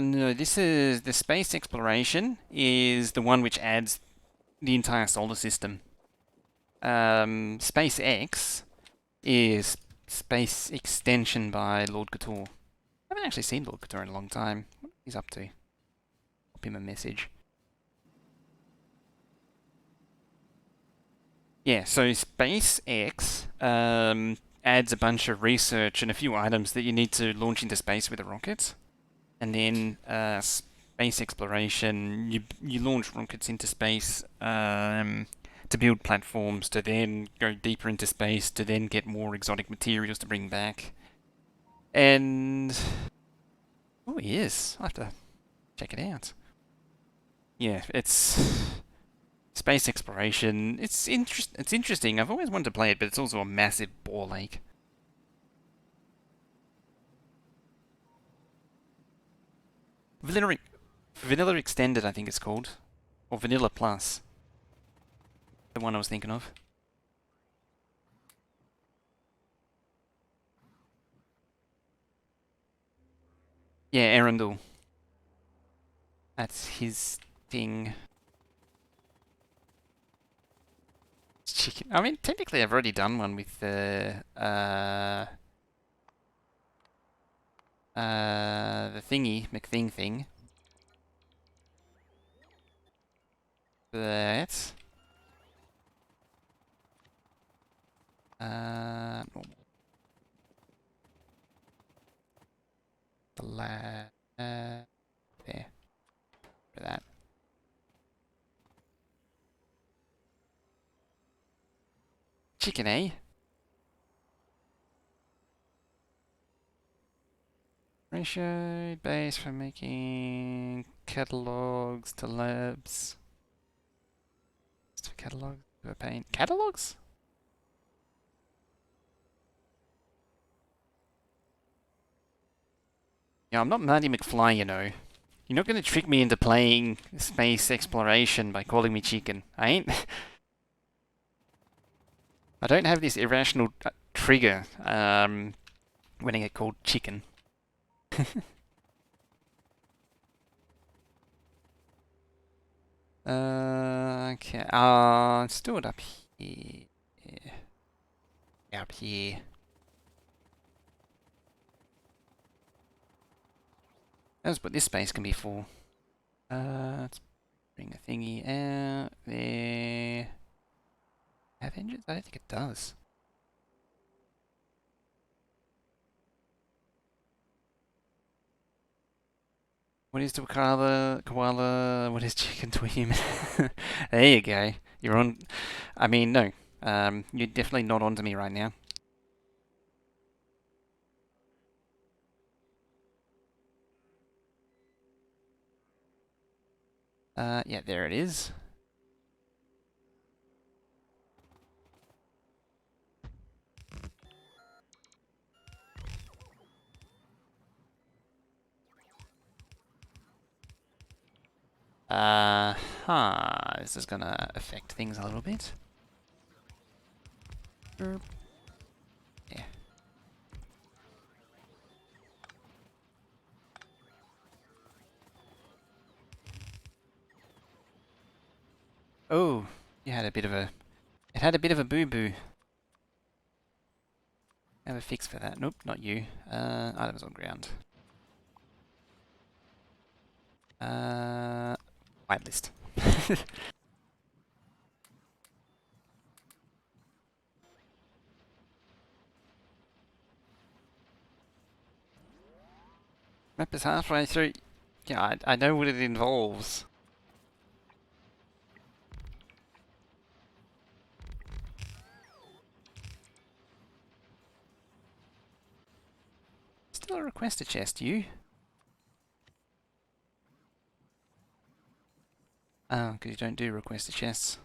S1: no, this is the space exploration is the one which adds the entire solar system. SpaceX is space extension by Lord Couture. I haven't actually seen Lord Couture in a long time. What he's up to? Pop him a message. Yeah, so SpaceX adds a bunch of research and a few items that you need to launch into space with a rocket. And then space exploration, you launch rockets into space to build platforms, to then go deeper into space, to then get more exotic materials to bring back. And oh, he is. I'll have to check it out. Yeah, it's space exploration. It's interesting. I've always wanted to play it, but it's also a massive ball ache. Vanilla Extended, I think it's called, or Vanilla Plus. The one I was thinking of. Yeah, Arundel. That's his thing. Chicken. I mean, technically, I've already done one with the thingy McThing thing. But normal. There. For that. Chicken, eh? Ratio base for making catalogs to labs. Catalogs to a paint. Catalogs? Yeah, I'm not Marty McFly, you know. You're not going to trick me into playing space exploration by calling me chicken. I ain't. I don't have this irrational trigger when I get called chicken. Okay. Let's do it up here. Up here. That's what this space can be for. Let's bring a thingy out there. Have engines? I don't think it does. What is to a koala? What is chicken to a human? There you go. You're on. I mean, no. You're definitely not onto me right now. Yeah, there it is. This is gonna affect things a little bit. Yeah. Oh, you had a bit of a... It had a bit of a boo-boo. Have a fix for that. Nope, not you. Items on ground. Whitelist. Map is halfway through. Yeah, I know what it involves. Still a request a chest, you? Oh, because you don't do request a chests.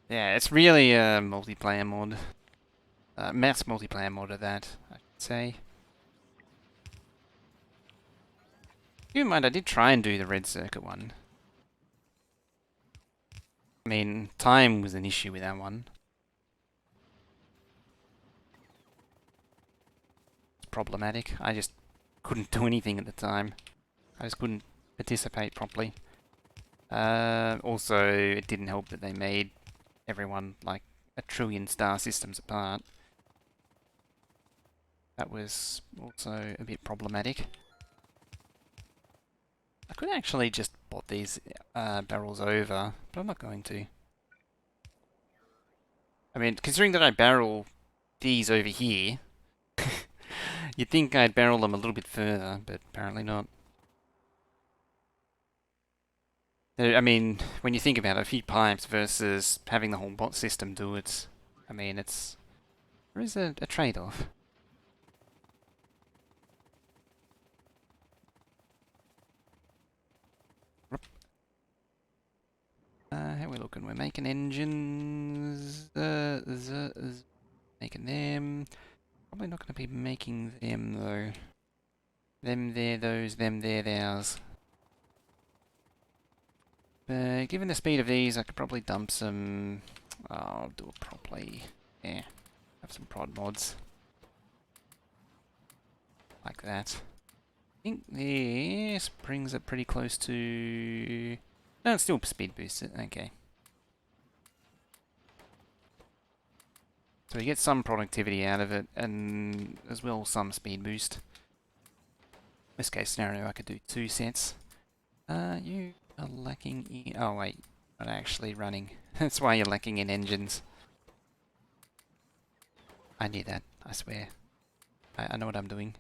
S1: Yeah, it's really a multiplayer mod. Mass multiplayer mod of that, I should say. Keep in mind, I did try and do the Red Circuit one. I mean, time was an issue with that one. It's problematic. I just couldn't do anything at the time. I just couldn't participate properly. Also, it didn't help that they made everyone like a trillion star systems apart. That was also a bit problematic. I could actually just bot these barrels over, but I'm not going to. I mean, considering that I barrel these over here, you'd think I'd barrel them a little bit further, but apparently not. I mean, when you think about it, a few pipes versus having the whole bot system do it, I mean, there is a trade-off. How are we looking? We're making engines. Making them. Probably not going to be making them though. Them, there, those, them, there, thous. Given the speed of these, I could probably dump some... I'll do it properly. Yeah. Have some prod mods. Like that. I think this brings it pretty close to... No, it's still speed boosted. Okay. So you get some productivity out of it, and as well some speed boost. Best case scenario, I could do 2 sets. You are lacking in... Oh wait, not actually running. That's why you're lacking in engines. I knew that, I swear. I know what I'm doing.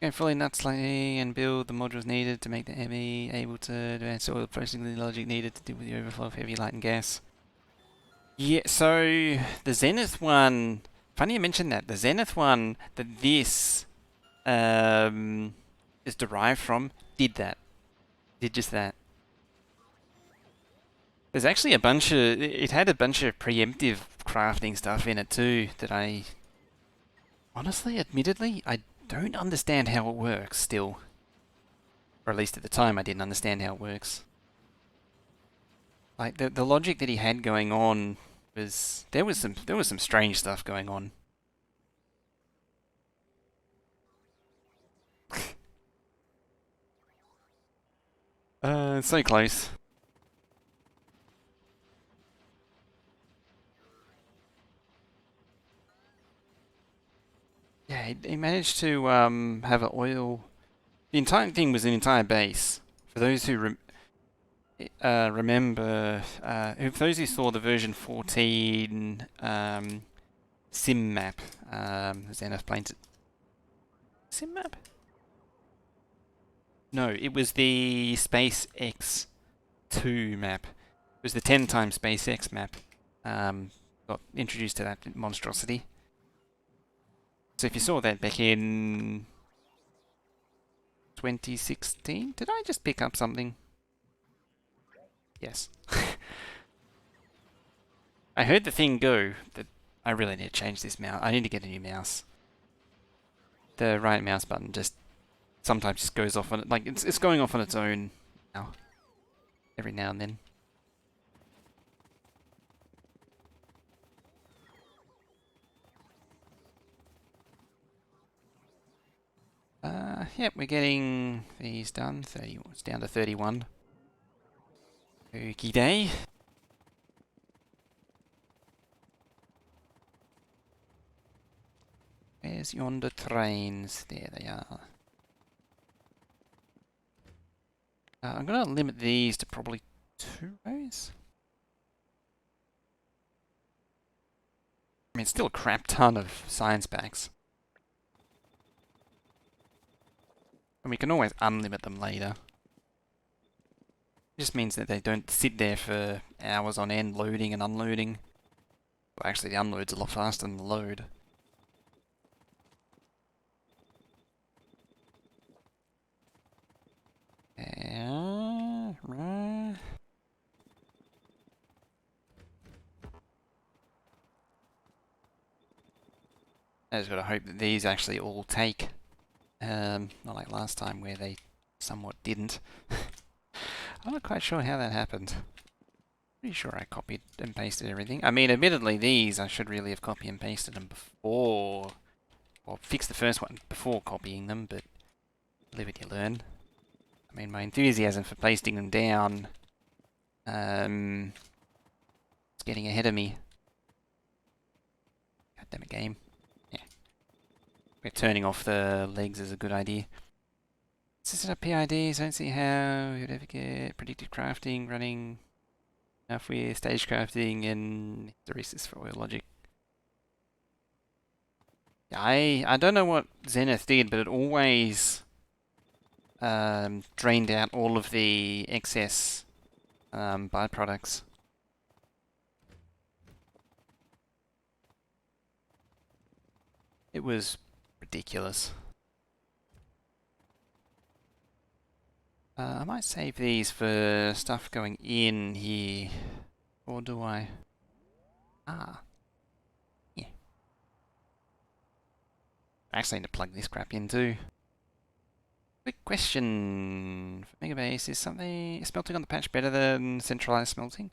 S1: Go fully nut slightly and build the modules needed to make the ME able to advance all the processing logic needed to deal with the overflow of heavy, light, and gas. Yeah, so the Zenith one, funny you mentioned that. The Zenith one that this is derived from did that. Did just that. There's actually a bunch of, it had a bunch of preemptive crafting stuff in it too that I, honestly, admittedly, I don't understand how it works still. Or at least at the time I didn't understand how it works. Like the logic that he had going on was there was some strange stuff going on. So close. Yeah, he managed to have an oil. The entire thing was an entire base. For those who remember, if those who saw the version 14 sim map, Zenith Plains sim map? No, it was the SpaceX 2 map. It was the 10 times SpaceX map. Got introduced to that monstrosity. So if you saw that back in 2016, did I just pick up something? Yes. I heard the thing go, but I really need to change this mouse. I need to get a new mouse. The right mouse button just sometimes just goes off on it. Like it's going off on its own now. Every now and then. Yep, we're getting these done. 30, it's down to 31. Okie day. Where's yonder trains? There they are. I'm going to limit these to probably 2 rows. I mean, it's still a crap ton of science packs. And we can always unlimit them later. It just means that they don't sit there for hours on end loading and unloading. Well, actually, the unload's a lot faster than the load. Right. I just gotta hope that these actually all take. Not like last time where they somewhat didn't. I'm not quite sure how that happened. Pretty sure I copied and pasted everything. I mean, admittedly, these I should really have copied and pasted them before, or fixed the first one before copying them, but live it, you learn. I mean, my enthusiasm for pasting them down, it's getting ahead of me. God damn it, game. Yeah. We're turning off the legs is a good idea. Set up PIDs, I don't see how you'd ever get predicted crafting running enough with stage crafting and hysteresis for oil logic. I don't know what Zenith did, but it always drained out all of the excess byproducts. It was ridiculous. I might save these for stuff going in here. Or do I? Ah. Yeah. I actually need to plug this crap in too. Quick question for Megabase. Is smelting on the patch better than centralized smelting?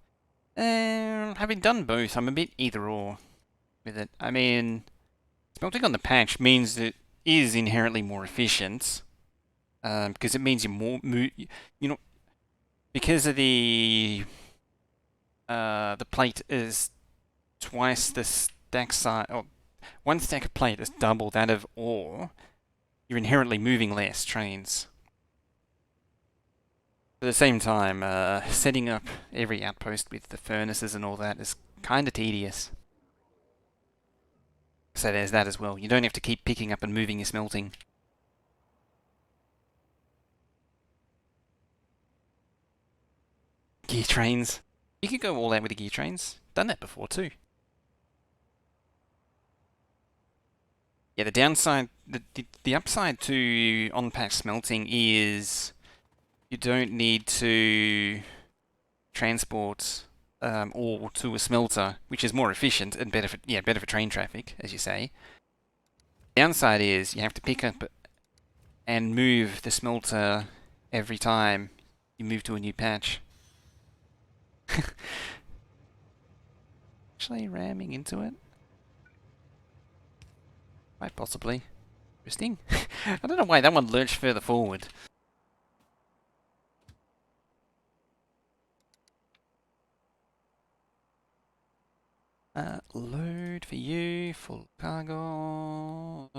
S1: Having done both, I'm a bit either or with it. I mean, smelting on the patch means it is inherently more efficient. Because it means you're more, you know, because of the plate is twice the stack size, or one stack of plate is double that of ore, you're inherently moving less trains. At the same time, setting up every outpost with the furnaces and all that is kind of tedious. So there's that as well. You don't have to keep picking up and moving your smelting. Gear trains. You could go all out with the gear trains. Done that before too. Yeah, the downside, the upside to on-patch smelting is you don't need to transport ore to a smelter, which is more efficient and better for train traffic, as you say. The downside is you have to pick up and move the smelter every time you move to a new patch. Actually ramming into it? Quite possibly. Interesting. I don't know why that one lurched further forward. Load for you, full cargo.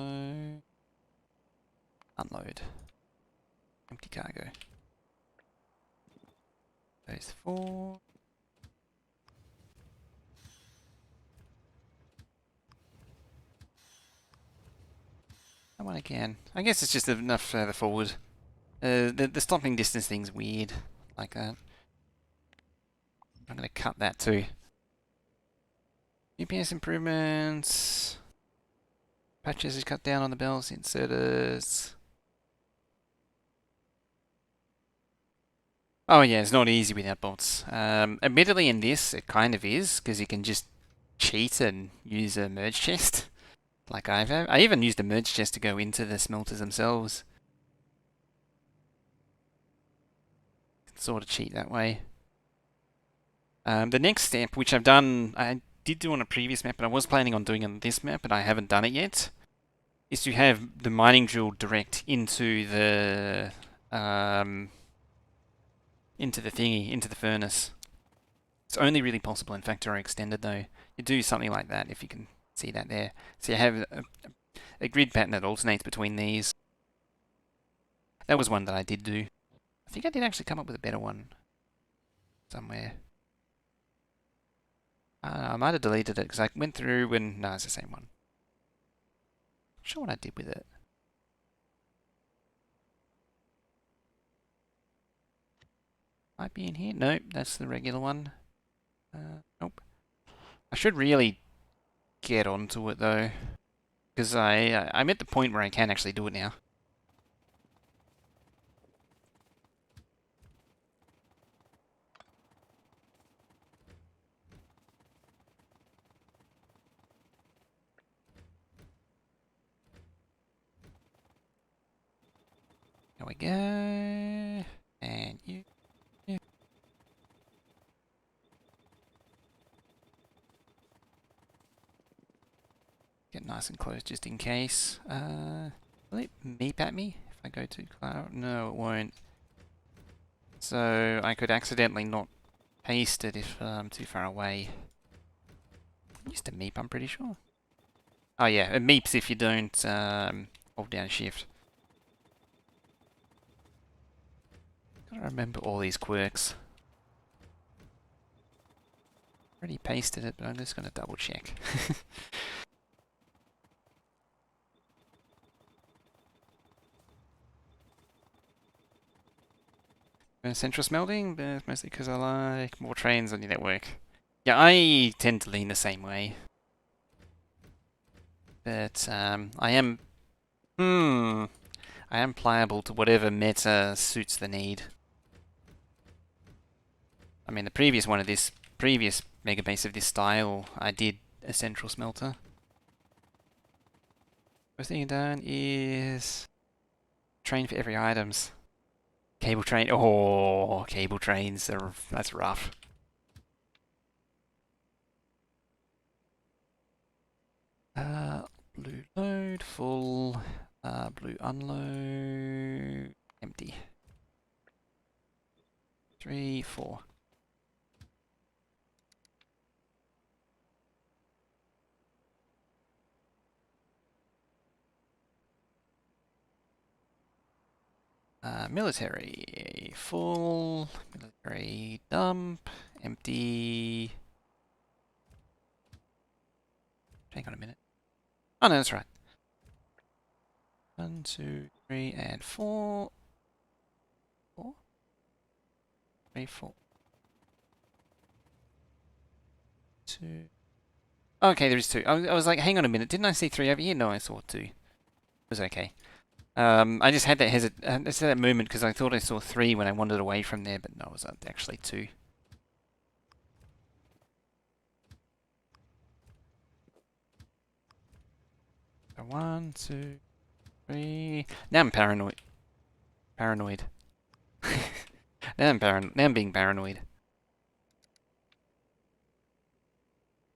S1: Unload. Empty cargo. Those 4. That one again. I guess it's just enough further forward. The stopping distance thing's weird. Like that. I'm going to cut that too. GPS improvements. Patches is cut down on the bells, inserters. Oh yeah, it's not easy without bots. Admittedly in this, it kind of is, because you can just cheat and use a merge chest. Like I even used a merge chest to go into the smelters themselves. Sort of cheat that way. The next step, which I did do on a previous map, but I was planning on doing on this map, but I haven't done it yet, is to have the mining drill direct into the thingy, into the furnace. It's only really possible in Factorio Extended though. You do something like that if you can see that there. So you have a grid pattern that alternates between these. That was one that I did do. I think I did actually come up with a better one somewhere. I might have deleted it because I went through and no, it's the same one. Not sure what I did with it. Might be in here. Nope, that's the regular one. Nope. I should really get onto it though, because I'm at the point where I can actually do it now. There we go. And you. Get nice and close just in case. Will it meep at me if I go too close? No, it won't. So I could accidentally not paste it if I'm too far away. It used to meep, I'm pretty sure. Oh yeah, it meeps if you don't hold down shift. Gotta remember all these quirks. Already pasted it, but I'm just gonna double check. Central smelting, but mostly because I like more trains on your network. Yeah, I tend to lean the same way. But I am pliable to whatever meta suits the need. I mean, the previous Megabase of this style, I did a central smelter. First thing done is train for every items. Cable train. Oh, cable trains. That's rough. Blue load, full. Blue unload, empty. 3, 4. Military, full. Military dump, empty. Hang on a minute. Oh no, that's right. 1, 2, 3, and 4. 4? 3, 4. 2. Okay, there is 2. I was like, hang on a minute. Didn't I see 3 over here? No, I saw 2. It was okay. I just had that moment because I thought I saw 3 when I wandered away from there, but no, it was actually 2. So 1, 2, 3. Now I'm paranoid. Paranoid. Now I'm being paranoid.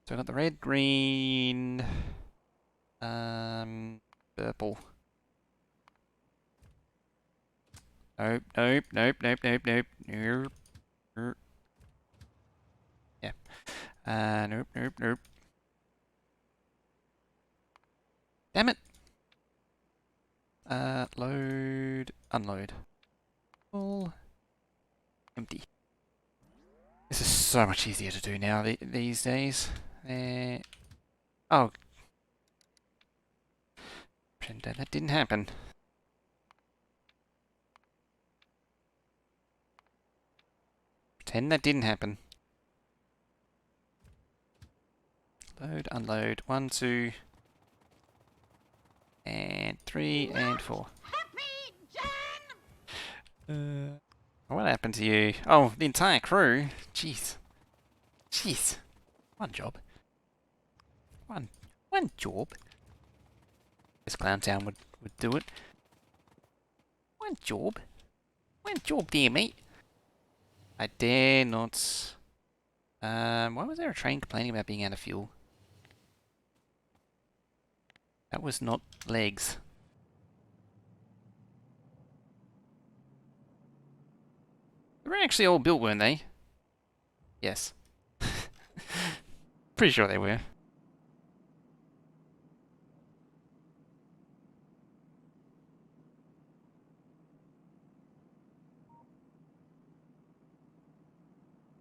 S1: So I got the red, green, purple. Nope, nope, nope, nope, nope, nope. Nope. Nope. Yeah. Nope, nope, nope. Damn it. Load, unload. Full. Empty. This is so much easier to do now these days. Oh. Pretend that didn't happen. Pretend that didn't happen. Load, unload. 1, 2. And 3 and 4. What happened to you? Oh, the entire crew? Jeez. Jeez. One job. One job. This Clown Town would do it. One job. One job, dear mate. I dare not. Why was there a train complaining about being out of fuel? That was not legs. They were actually all built, weren't they? Yes. Pretty sure they were.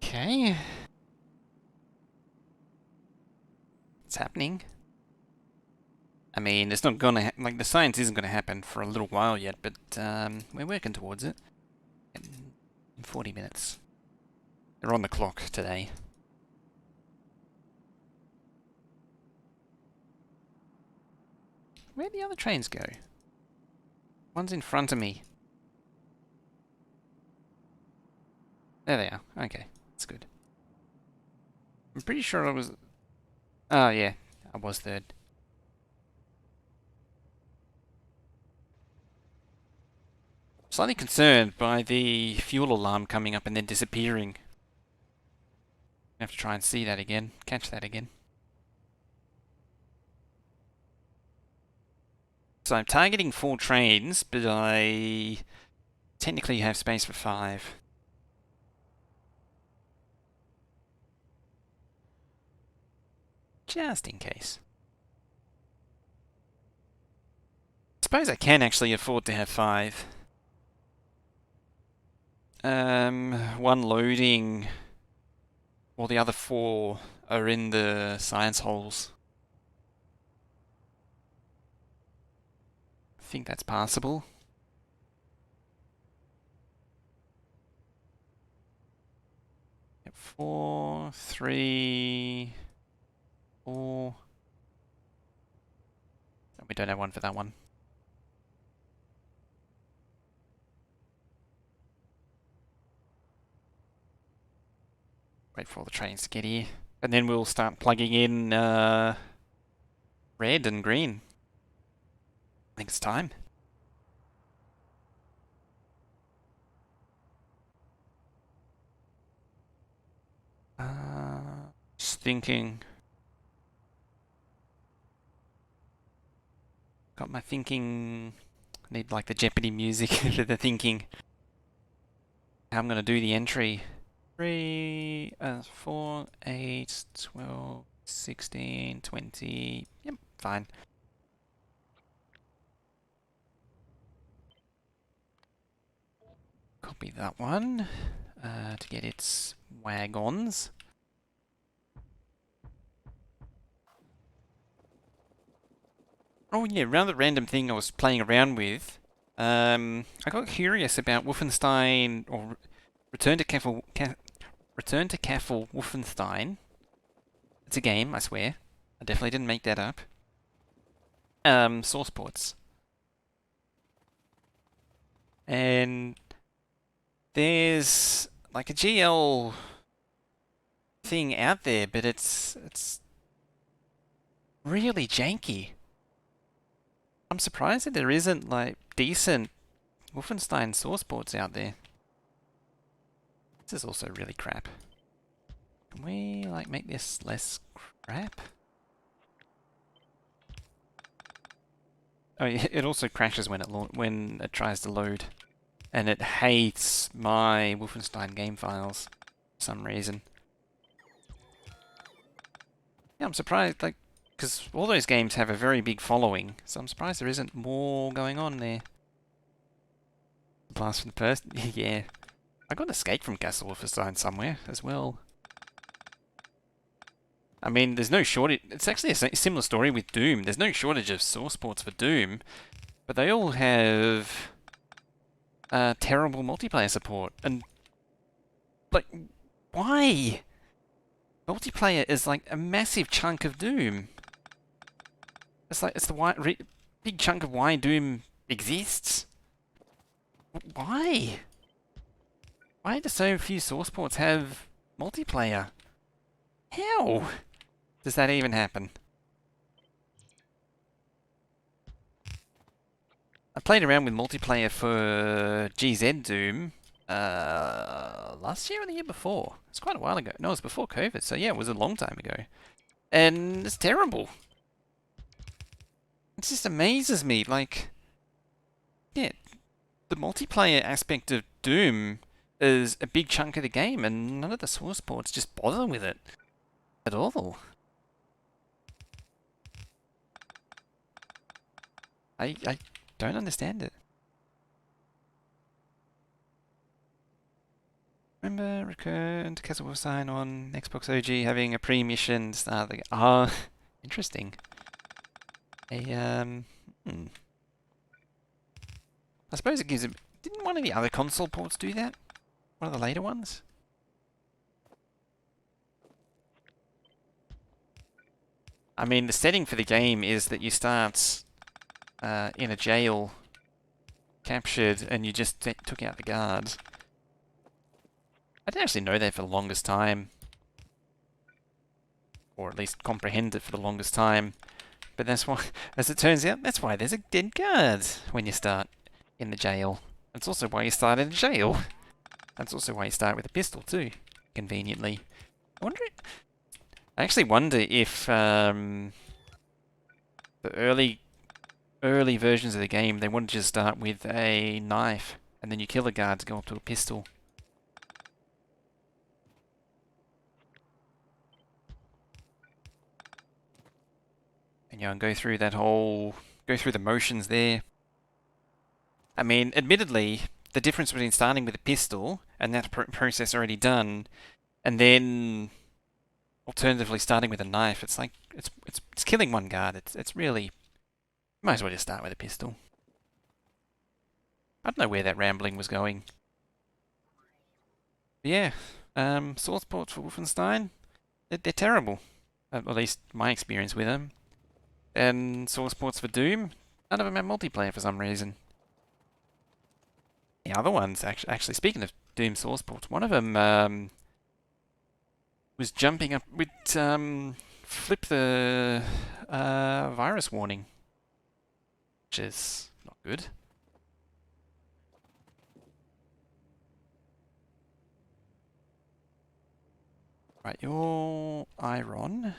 S1: Okay. It's happening. I mean, it's not gonna like the science isn't gonna happen for a little while yet, but we're working towards it. In 40 minutes. They're on the clock today. Where'd the other trains go? One's in front of me. There they are. Okay, that's good. I'm pretty sure I was... Oh, yeah, I was third. Slightly concerned by the fuel alarm coming up and then disappearing. I have to try and see that again. Catch that again. So I'm targeting 4 trains, but I technically have space for 5. Just in case. Suppose I can actually afford to have 5. One loading, while the other 4 are in the science holes. I think that's passable. Yep, 4, 3, 4. Oh, we don't have one for that one. Wait for all the trains to get here. And then we'll start plugging in red and green. I think it's time. Just thinking. Got my thinking. Need like the Jeopardy music for the thinking. How I'm going to do the entry. 3, 4, 8, 12, 16, 20. Yep, fine. Copy that one to get its wagons. Oh yeah, rather random thing I was playing around with. I got curious about Wolfenstein or Return to Keffel Wolfenstein. It's a game, I swear. I definitely didn't make that up. Source ports. And there's like a GL thing out there, but it's really janky. I'm surprised that there isn't like decent Wolfenstein source ports out there. This is also really crap. Can we like make this less crap? Oh, yeah, it also crashes when it tries to load, and it hates my Wolfenstein game files for some reason. Yeah, I'm surprised, like, because all those games have a very big following, so I'm surprised there isn't more going on there. Blast from the past, yeah. I got Escape from Castle Wolfenstein somewhere as well. I mean, there's no shortage. It's actually a similar story with Doom. There's no shortage of source ports for Doom, but they all have terrible multiplayer support. And like, why? Multiplayer is like a massive chunk of Doom. It's like it's the big chunk of why Doom exists. Why? Why do so few source ports have multiplayer? How does that even happen? I played around with multiplayer for GZ Doom last year or the year before. It's quite a while ago. No, it was before COVID, so yeah, it was a long time ago. And it's terrible. It just amazes me. Like, yeah, the multiplayer aspect of Doom is a big chunk of the game, and none of the source ports just bother with it at all. I don't understand it. Remember Recurrent Castle Wolfenstein on Xbox OG having a pre-mission start of the game? Ah, interesting. Hmm. I suppose it gives him. Didn't one of the other console ports do that? One of the later ones? I mean, the setting for the game is that you start in a jail, captured, and you just took out the guards. I didn't actually know that for the longest time, or at least comprehend it for the longest time. But that's why, as it turns out, that's why there's a dead guard when you start in the jail. That's also why you start in a jail. That's also why you start with a pistol too, conveniently. I actually wonder if the early versions of the game, they wanted to just start with a knife, and then you kill a guard to go up to a pistol. And and go through the motions there. I mean, admittedly, the difference between starting with a pistol and that process already done, and then alternatively starting with a knife, it's like it's killing one guard. It's really, might as well just start with a pistol. I don't know where that rambling was going. But yeah, source ports for Wolfenstein, they're terrible. At least my experience with them. And source ports for Doom, none of them have multiplayer for some reason. The other ones, actually speaking of Doom source ports, one of them was jumping up with flip the virus warning, which is not good. Right, your Iron,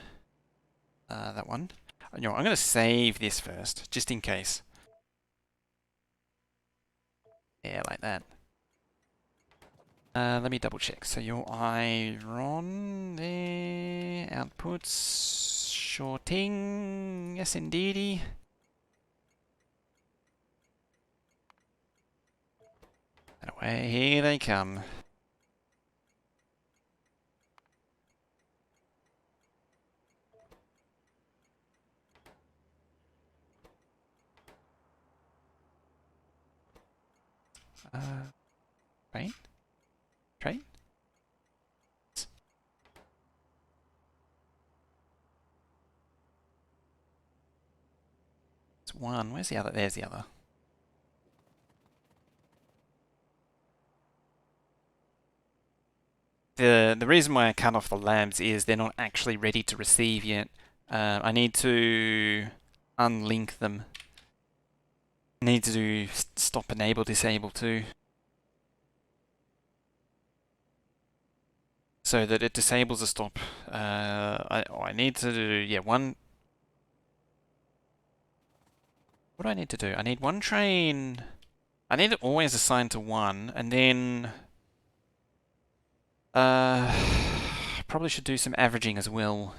S1: that one. You know, I'm going to save this first, just in case. Yeah, like that. Let me double check. So your Iron there, outputs, shorting, yes indeedy. And away, here they come. Train? Train? It's one. Where's the other? There's the other. The reason why I cut off the labs is they're not actually ready to receive yet. I need to unlink them. I need to do stop enable disable too. So that it disables a stop. I need to do, yeah, one. What do I need to do? I need one train. I need it always assigned to one, and then probably should do some averaging as well.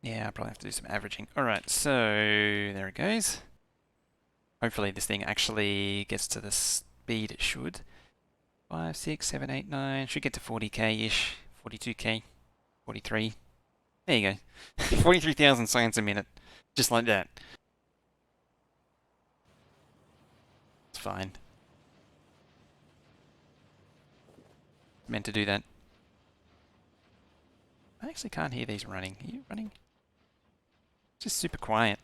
S1: Yeah, I probably have to do some averaging. Alright, so there it goes. Hopefully this thing actually gets to the speed it should. 5, 6, 7, 8, 9. Should get to 40k-ish. 42k. 43. There you go. 43,000 science a minute. Just like that. It's fine. meant to do that. I actually can't hear these running. Are you running? Just super quiet.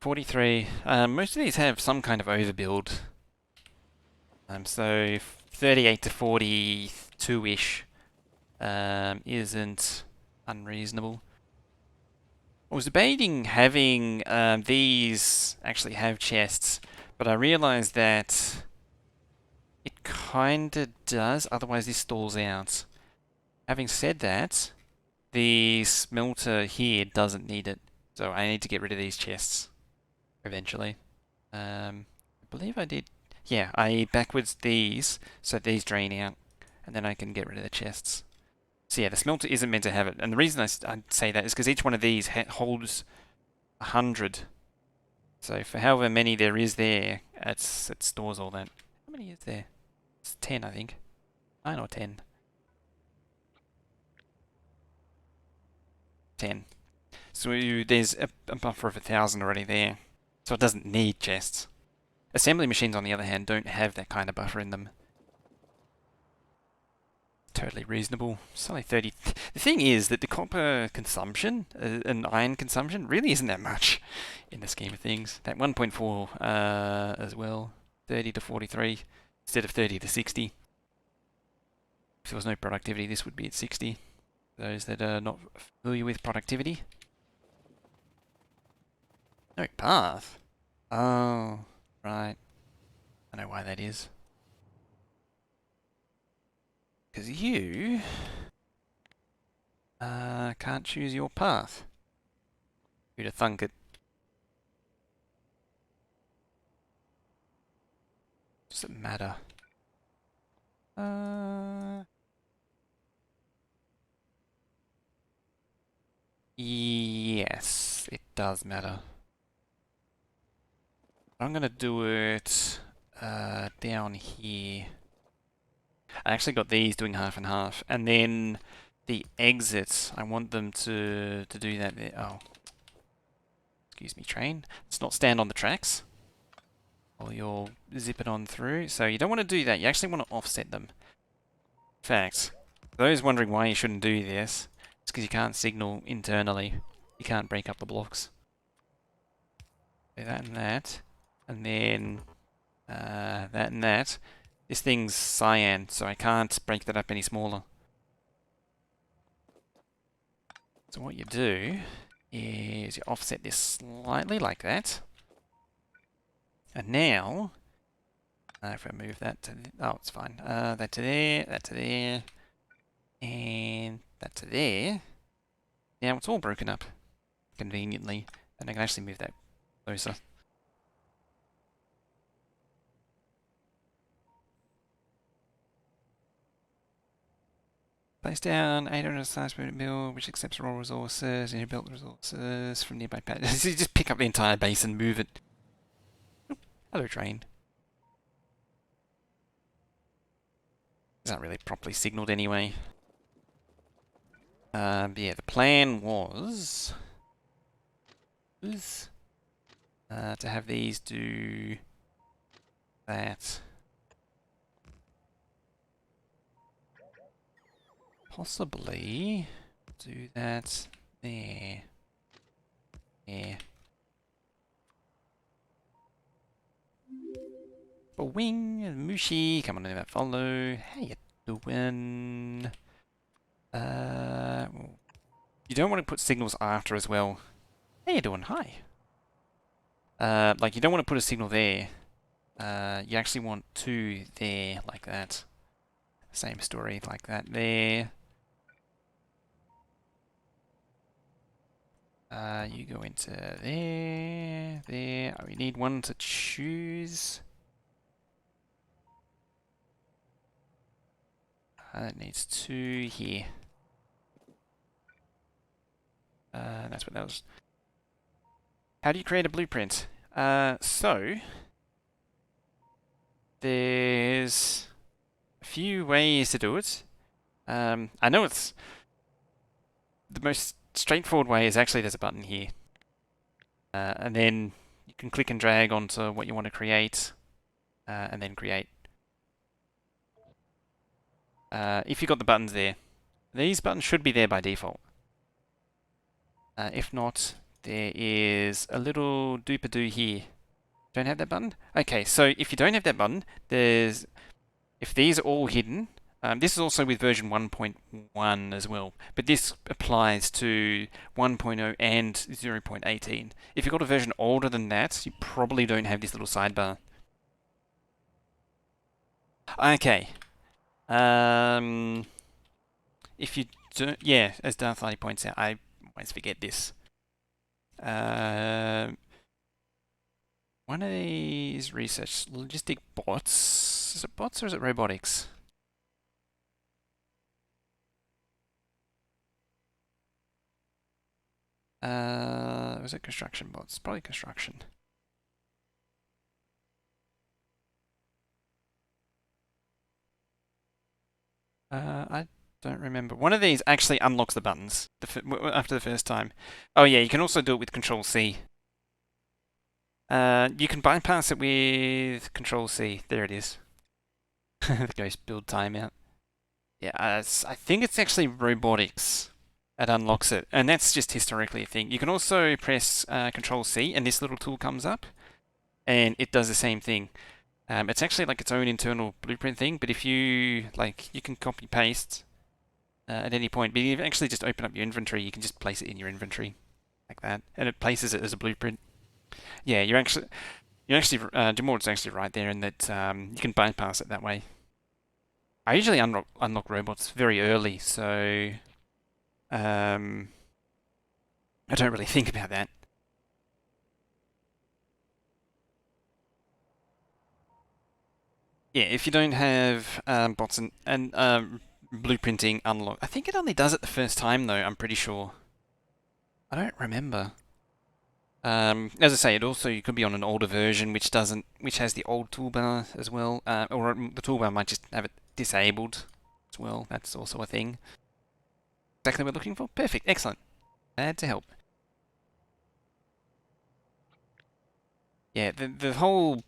S1: $43. Most of these have some kind of overbuild. So 38 to 42-ish isn't unreasonable. I was debating having these actually have chests, but I realized that it kinda does, otherwise this stalls out. Having said that, the smelter here doesn't need it, so I need to get rid of these chests eventually. I believe I did. Yeah, I backwards these, so these drain out, and then I can get rid of the chests. So yeah, the smelter isn't meant to have it, and the reason I say that is because each one of these holds 100. So for however many there is there, it stores all that. How many is there? It's 10, I think. 9 or 10. 10. So there's a buffer of 1,000 already there. So it doesn't need chests. Assembly machines, on the other hand, don't have that kind of buffer in them. Totally reasonable. It's only 30. The thing is that the copper consumption and iron consumption really isn't that much in the scheme of things. That 1.4 as well, 30 to 43 instead of 30 to 60. If there was no productivity, this would be at 60. Those that are not familiar with productivity. No path? Oh, right. I know why that is. Because you can't choose your path. Who'd have thunk it? Does it matter? Yes, it does matter. I'm gonna do it down here. I actually got these doing half and half, and then the exits, I want them to do that there. Oh, excuse me, train. Let's not stand on the tracks, or you'll zip it on through. So you don't want to do that. You actually want to offset them. In fact, those wondering why you shouldn't do this, it's because you can't signal internally. You can't break up the blocks. Do that and that, and then that and that. This thing's cyan, so I can't break that up any smaller. So what you do is you offset this slightly like that. And now, if I move that to, oh, it's fine. That to there, and that to there. Now it's all broken up conveniently, and I can actually move that closer. Place down 800 size per mill, which accepts raw resources and built resources from nearby patches. You just pick up the entire base and move it. Hello, train. It's not really properly signaled anyway. But yeah, the plan was to have these do that. Possibly do that there. Yeah. Wing, Mushi, come on in, follow. How you doing? You don't want to put signals after as well. How you doing? Hi. Like you don't want to put a signal there. You actually want two there, like that. Same story, like that there. You go into there, there. Oh, we need one to choose. That needs two here. That's what that was. How do you create a blueprint? So there's a few ways to do it. I know it's the most straightforward way is actually there's a button here. And then you can click and drag onto what you want to create, and then create. If you've got the buttons there, these buttons should be there by default. If not, there is a little doopadoo here. Don't have that button? Okay, so if you don't have that button, if these are all hidden, this is also with version 1.1 as well, but this applies to 1.0 and 0.18. If you've got a version older than that, you probably don't have this little sidebar. Okay. If you don't, yeah, as Darth Lady points out, I always forget this. One of these research logistic bots. Is it bots or is it robotics? Was it construction bots? Probably construction. I don't remember. One of these actually unlocks the buttons after the first time. Oh yeah, you can also do it with Control C. You can bypass it with Control C. There it is. The ghost build timeout. Yeah, I think it's actually robotics that unlocks it, and that's just historically a thing. You can also press Control C, and this little tool comes up, and it does the same thing. It's actually like its own internal blueprint thing, but if you you can copy paste at any point. But if you actually just open up your inventory, you can just place it in your inventory like that, and it places it as a blueprint. Yeah, you're actually Jamord's actually right there in that you can bypass it that way. I usually unlock robots very early, so I don't really think about that. Yeah, if you don't have bots and blueprinting unlock, I think it only does it the first time though. I'm pretty sure. I don't remember. As I say, you could be on an older version which has the old toolbar as well, or the toolbar might just have it disabled as well. That's also a thing. Exactly what we're looking for. Perfect, excellent. Glad to help. Yeah, the whole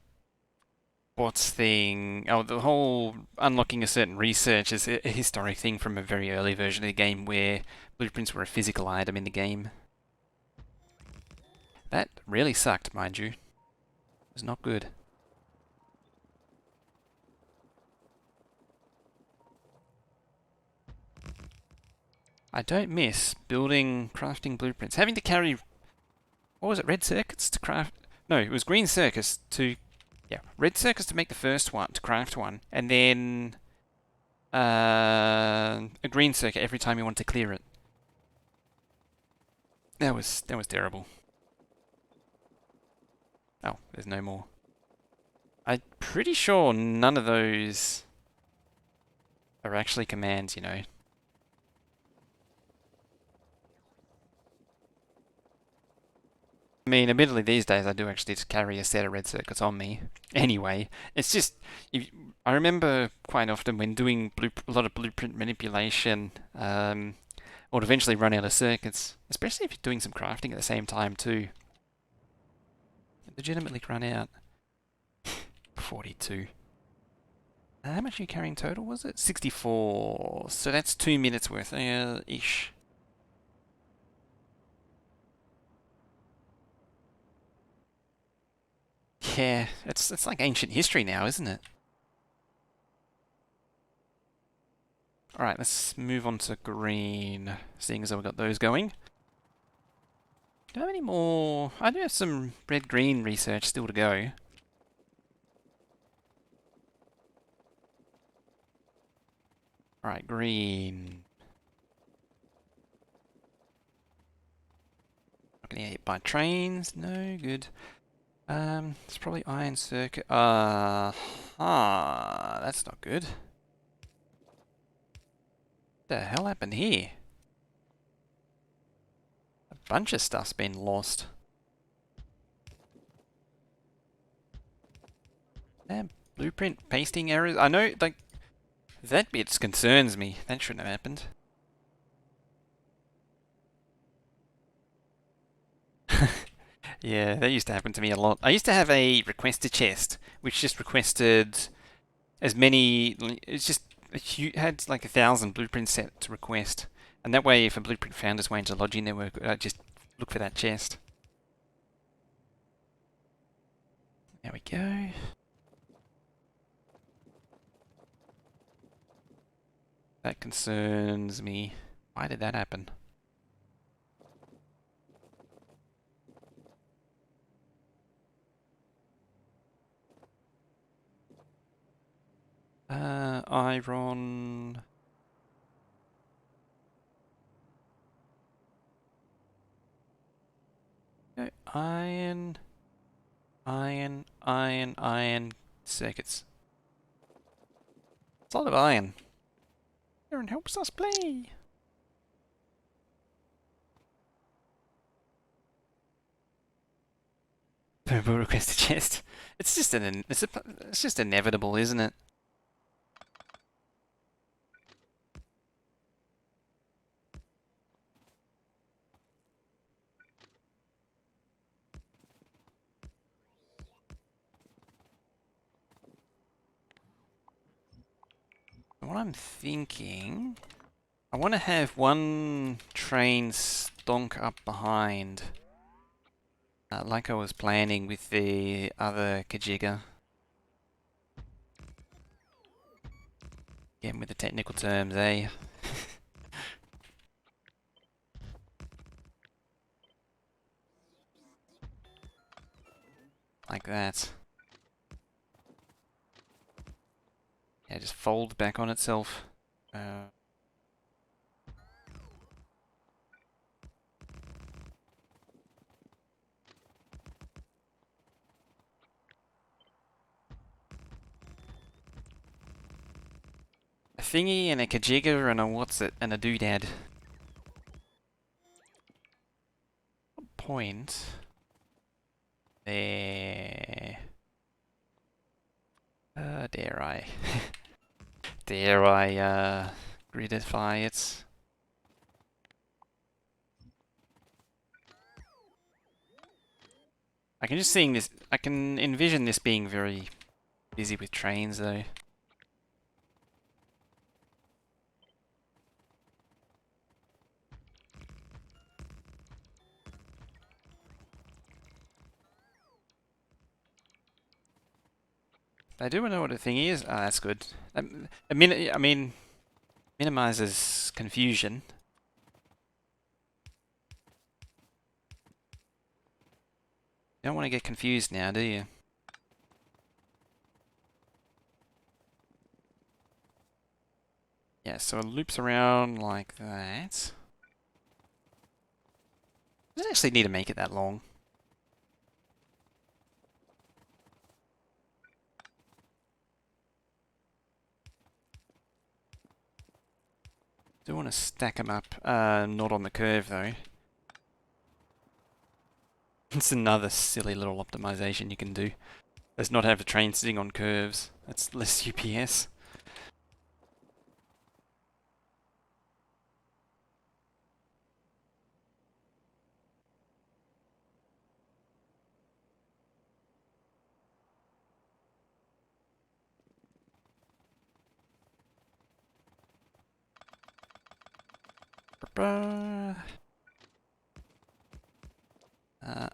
S1: bots thing, the whole unlocking a certain research is a historic thing from a very early version of the game where blueprints were a physical item in the game. That really sucked, mind you. It was not good. I don't miss building, crafting blueprints. Having to carry, what was it, red circuits to craft? No, it was green circuits to, yeah, red circuits to make the first one, to craft one, and then a green circuit every time you want to clear it. That was terrible. Oh, there's no more. I'm pretty sure none of those are actually commands, you know. I mean, admittedly, these days I do actually just carry a set of red circuits on me. Anyway, it's just, I remember quite often when doing a lot of blueprint manipulation, would eventually run out of circuits, especially if you're doing some crafting at the same time too. Legitimately run out. 42. How much are you carrying total, was it? 64. So that's 2 minutes worth, ish. Yeah, it's like ancient history now, isn't it? Alright, let's move on to green, seeing as though we've got those going. Do I have any more? I do have some red-green research still to go. Alright, green. Not gonna get hit by trains, no, good. It's probably iron circuit. That's not good. What the hell happened here? A bunch of stuff's been lost. Damn, blueprint pasting errors. I know, like, that bit concerns me. That shouldn't have happened. Yeah, that used to happen to me a lot. I used to have a requester chest, which just requested as many. It's just had like 1,000 blueprints set to request, and that way, if a blueprint found its way into the lodging network, I'd just look for that chest. There we go. That concerns me. Why did that happen? Iron. Okay, iron circuits. It's a lot of iron. Iron helps us play. Purple request a chest. It's just it's just inevitable, isn't it? What I'm thinking, I want to have one train stonk up behind, like I was planning with the other Kajiga. Again with the technical terms, eh? Like that. Yeah, just fold back on itself. A thingy and a Kajiga and a what's it and a doodad. Point there. Dare I? Dare I gridify it? I can just seeing this. I can envision this being very busy with trains, though. I do know what a thingy is. Ah, that's good. I mean, minimizes confusion. You don't want to get confused now, do you? Yeah, so it loops around like that. Doesn't actually need to make it that long. Do want to stack them up. Not on the curve though. It's another silly little optimization you can do. Let's not have the train sitting on curves. That's less UPS.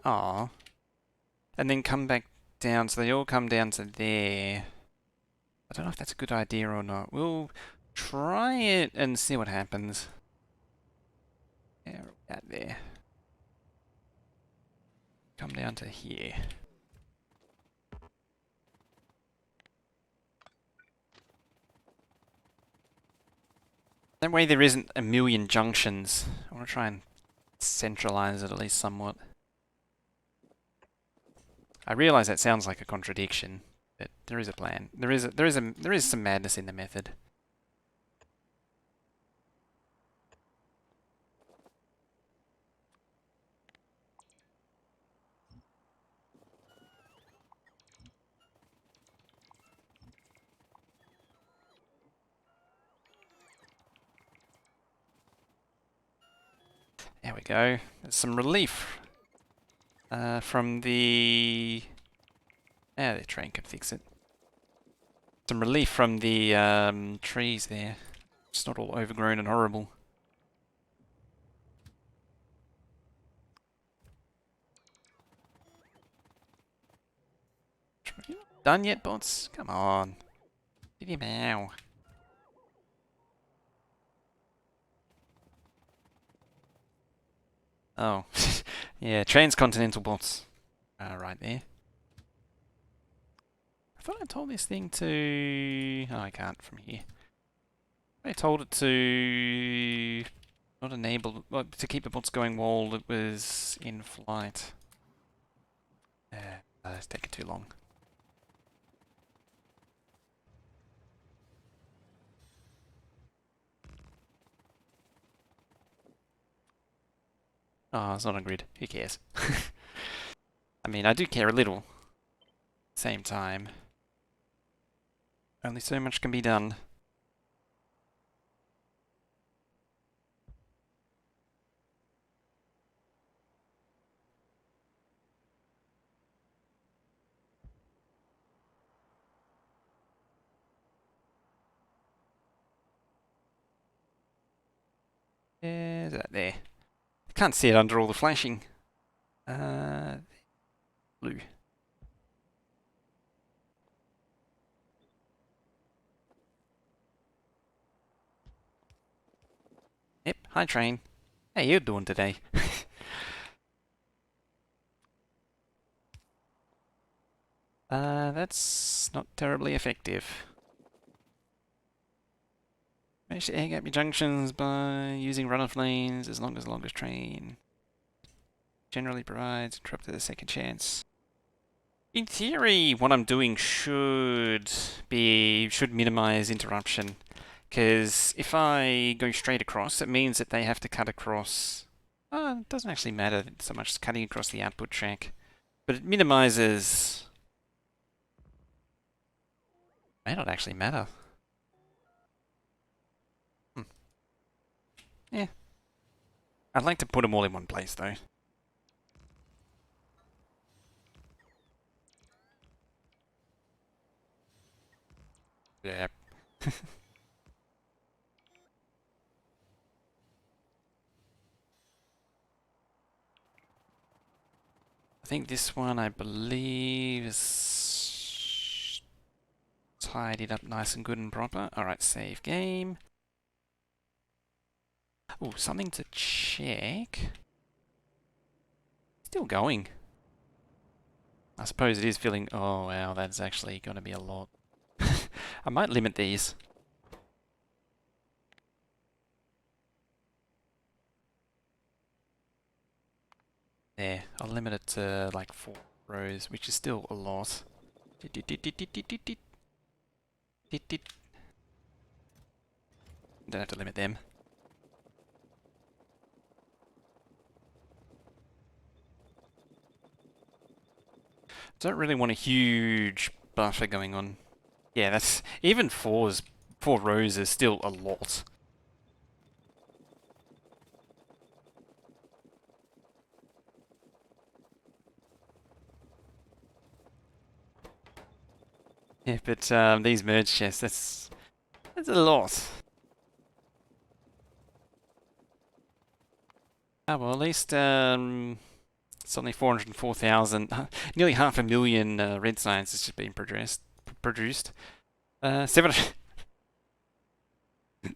S1: Aw. And then come back down, so they all come down to there. I don't know if that's a good idea or not. We'll try it and see what happens. Yeah, out there. Come down to here. That way there isn't a million junctions. I want to try and centralize it at least somewhat. I realize that sounds like a contradiction, but there is a plan. There is some madness in the method. There we go. There's some relief. from the... Ah, the train can fix it. Some relief from the trees there. It's not all overgrown and horrible. Done yet, bots? Come on. Give him ow. Oh. Yeah, transcontinental bots. Right there. I thought I told this thing to... Oh, I can't from here. I told it to... Not enable... Well, to keep the bots going while it was in flight. It's taking too long. Oh, it's not on grid. Who cares? I mean, I do care a little. Same time. Only so much can be done. Is that there? I can't see it under all the flashing. Blue. Yep, hi train. How you doing today? That's not terribly effective. Manage to egg up your junctions by using runoff lanes as long as the longest train generally provides interrupted a second chance. In theory, what I'm doing should minimize interruption, because if I go straight across, it means that they have to cut across. It doesn't actually matter so much as cutting across the output track, but it minimizes. May not actually matter. Yeah. I'd like to put them all in one place, though. Yeah. I think this one, I believe, is tidied up nice and good and proper. Alright, save game. Oh, something to check. Still going. I suppose it is filling. Oh, wow, that's actually going to be a lot. I might limit these. There, I'll limit it to like 4 rows, which is still a lot. Don't have to limit them. Don't really want a huge buffer going on. Yeah, that's even 4 rows is still a lot. Yeah, but these merge chests, that's a lot. Ah, well, at least it's only 404,000, nearly 500,000 red signs has just been produced. 700,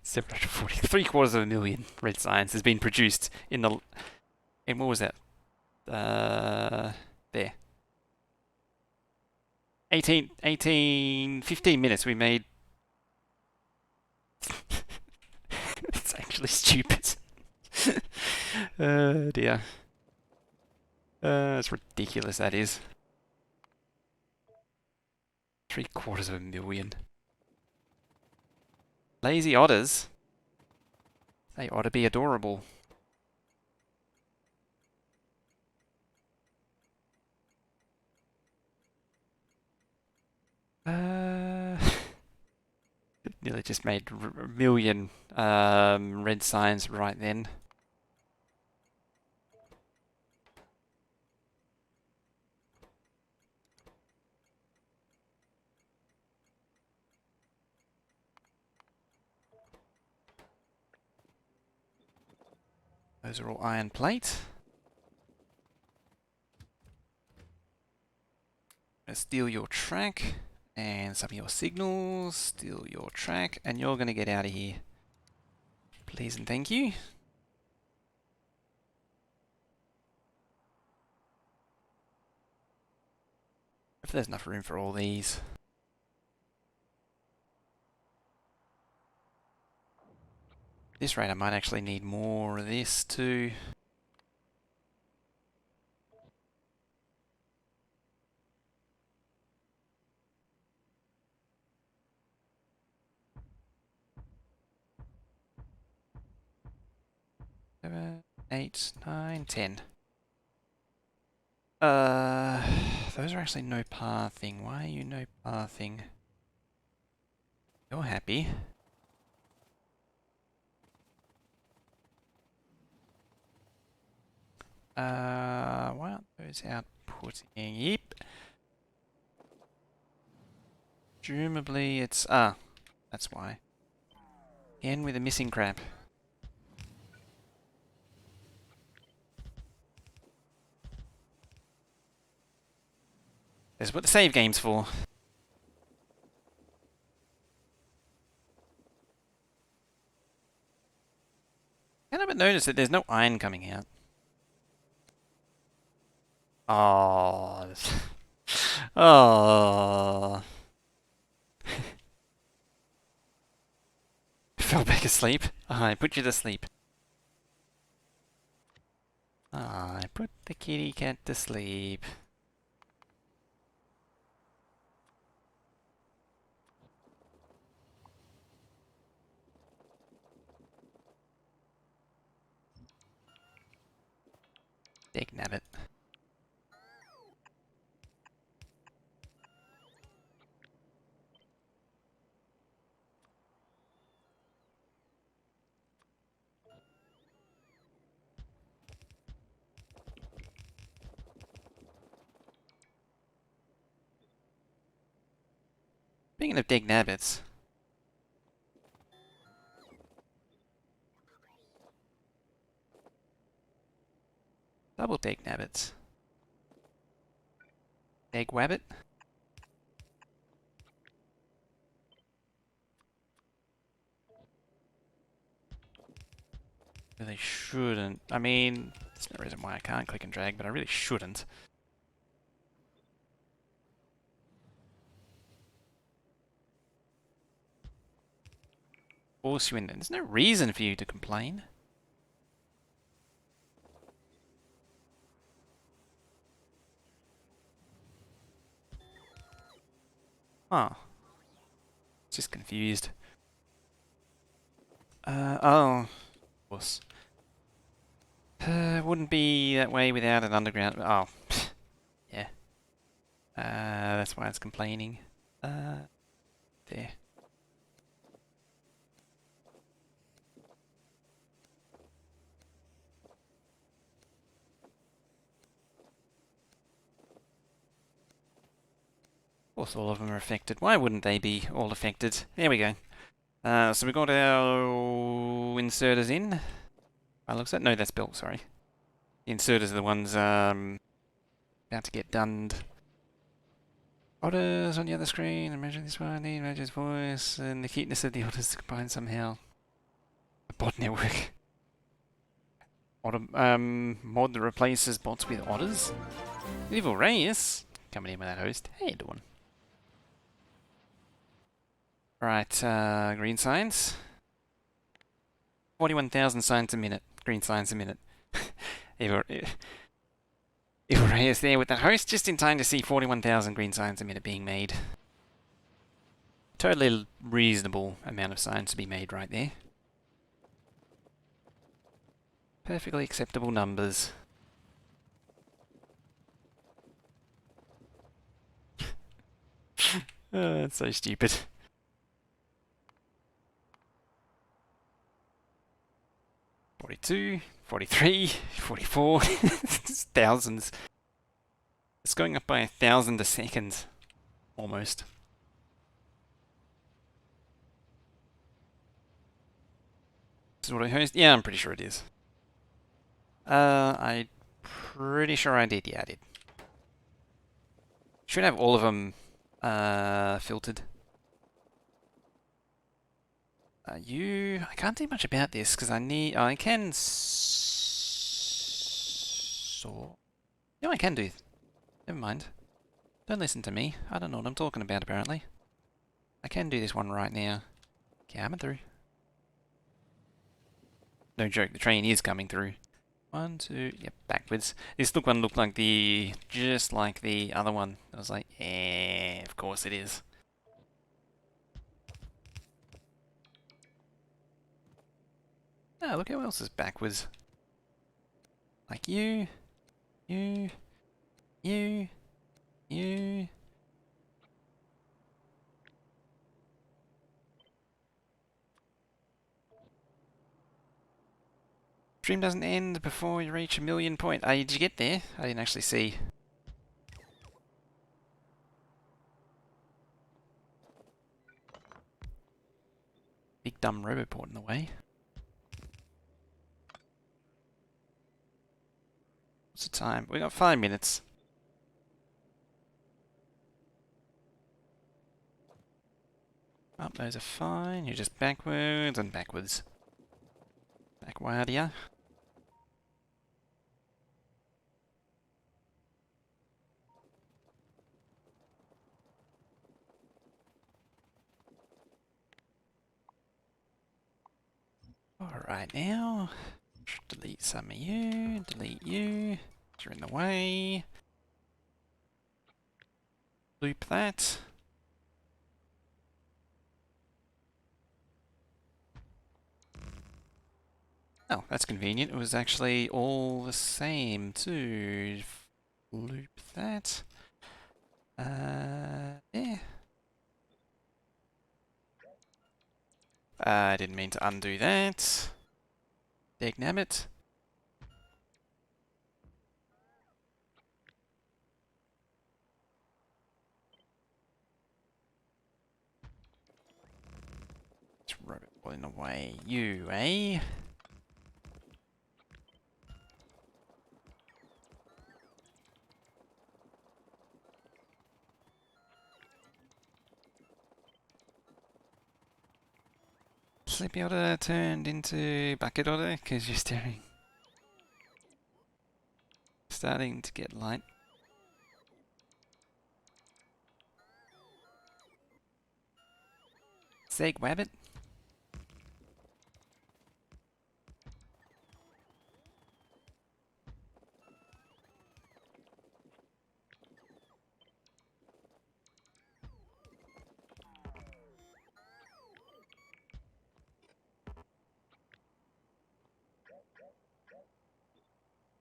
S1: 740, 740,000 red signs has been produced in the, and what was that? There. 15 minutes we made. It's actually stupid. Dear. It's ridiculous, that is. 750,000. Lazy otters. They ought to be adorable. Nearly just made a million red signs right then. Those are all iron plate. Steal your track and some of your signals. Steal your track, and you're going to get out of here. Please and thank you. If there's enough room for all these. At this rate, I might actually need more of this too. Seven, 8, 9, 10. Those are actually no pathing. Why are you no pathing? You're happy. Why aren't those outputting? Yep. Presumably it's, that's why. Again with the missing crap. This is what the save game's for. Can't help but notice that there's no iron coming out. Oh. Oh. Fell back asleep. I put you to sleep. I put the kitty cat to sleep. Dig nabbit. Speaking of dig nabbits. Double dig nabbits. Egg wabbit. Really shouldn't. I mean, there's no reason why I can't click and drag, but I really shouldn't. Force you in there. There's no reason for you to complain. Huh. Just confused. Oh. Of course. Wouldn't be that way without an underground. Oh. Yeah. That's why it's complaining. There. Of course all of them are affected. Why wouldn't they be all affected? There we go. So we got our inserters in. Looks like, no, that's built, sorry. The inserters are the ones about to get done. Otters on the other screen. Imagine this one, imagine his voice, and the cuteness of the otters combined somehow. A bot network. Otter, mod that replaces bots with otters. Evil Reyes coming in with that host. How you doing? Right, green signs. 41,000 signs a minute. Green signs a minute. Evil Reyes there with that host, just in time to see 41,000 green signs a minute being made. Totally reasonable amount of signs to be made right there. Perfectly acceptable numbers. That's so stupid. 42, 43, 44, it's thousands. It's going up by 1,000 a second, almost. This is what I host? Yeah, I'm pretty sure it is. I'm pretty sure I did. Yeah, I did. Should have all of them filtered. I can't do much about this because I can sort. No, I can do. Never mind. Don't listen to me. I don't know what I'm talking about apparently. I can do this one right now. Coming through. No joke, the train is coming through. One, two, yep, backwards. This one looked like just like the other one. I was like, of course it is. Oh, look who else is backwards. Like you, you, you, you. Stream doesn't end before you reach 1,000,000 points. Did you get there? I didn't actually see. Big dumb roboport in the way. What's the time? We got 5 minutes. Oh, those are fine. You're just backwards and backwards. Backward, yeah. Alright now. Delete some of you. Delete you. You're in the way. Loop that. Oh, that's convenient. It was actually all the same too. Loop that. Yeah. I didn't mean to undo that. Dagnabbit. It's robot in the way. You, eh? Sleepy Otter turned into Bucket Otter because you're staring. Starting to get light. Seg Wabbit.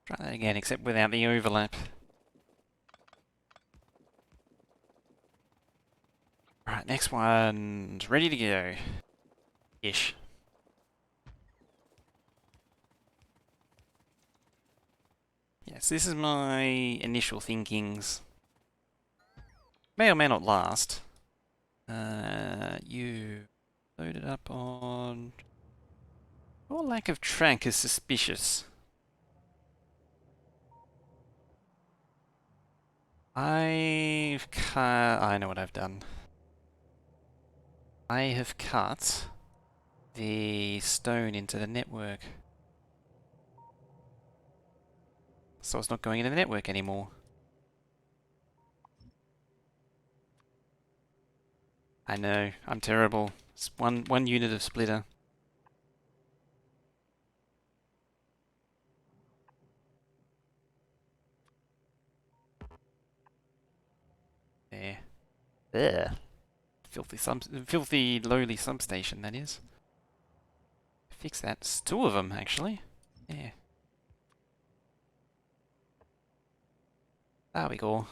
S1: Try that again, except without the overlap. Right, next one's ready to go. Ish. Yes, this is my initial thinkings. May or may not last. You loaded up on... Your lack of track is suspicious. I know what I've done. I have cut the stone into the network. So it's not going into the network anymore. I know, I'm terrible. It's one unit of splitter. There. There. Filthy lowly substation, that is. Fix that. It's two of them, actually. Yeah. There we go.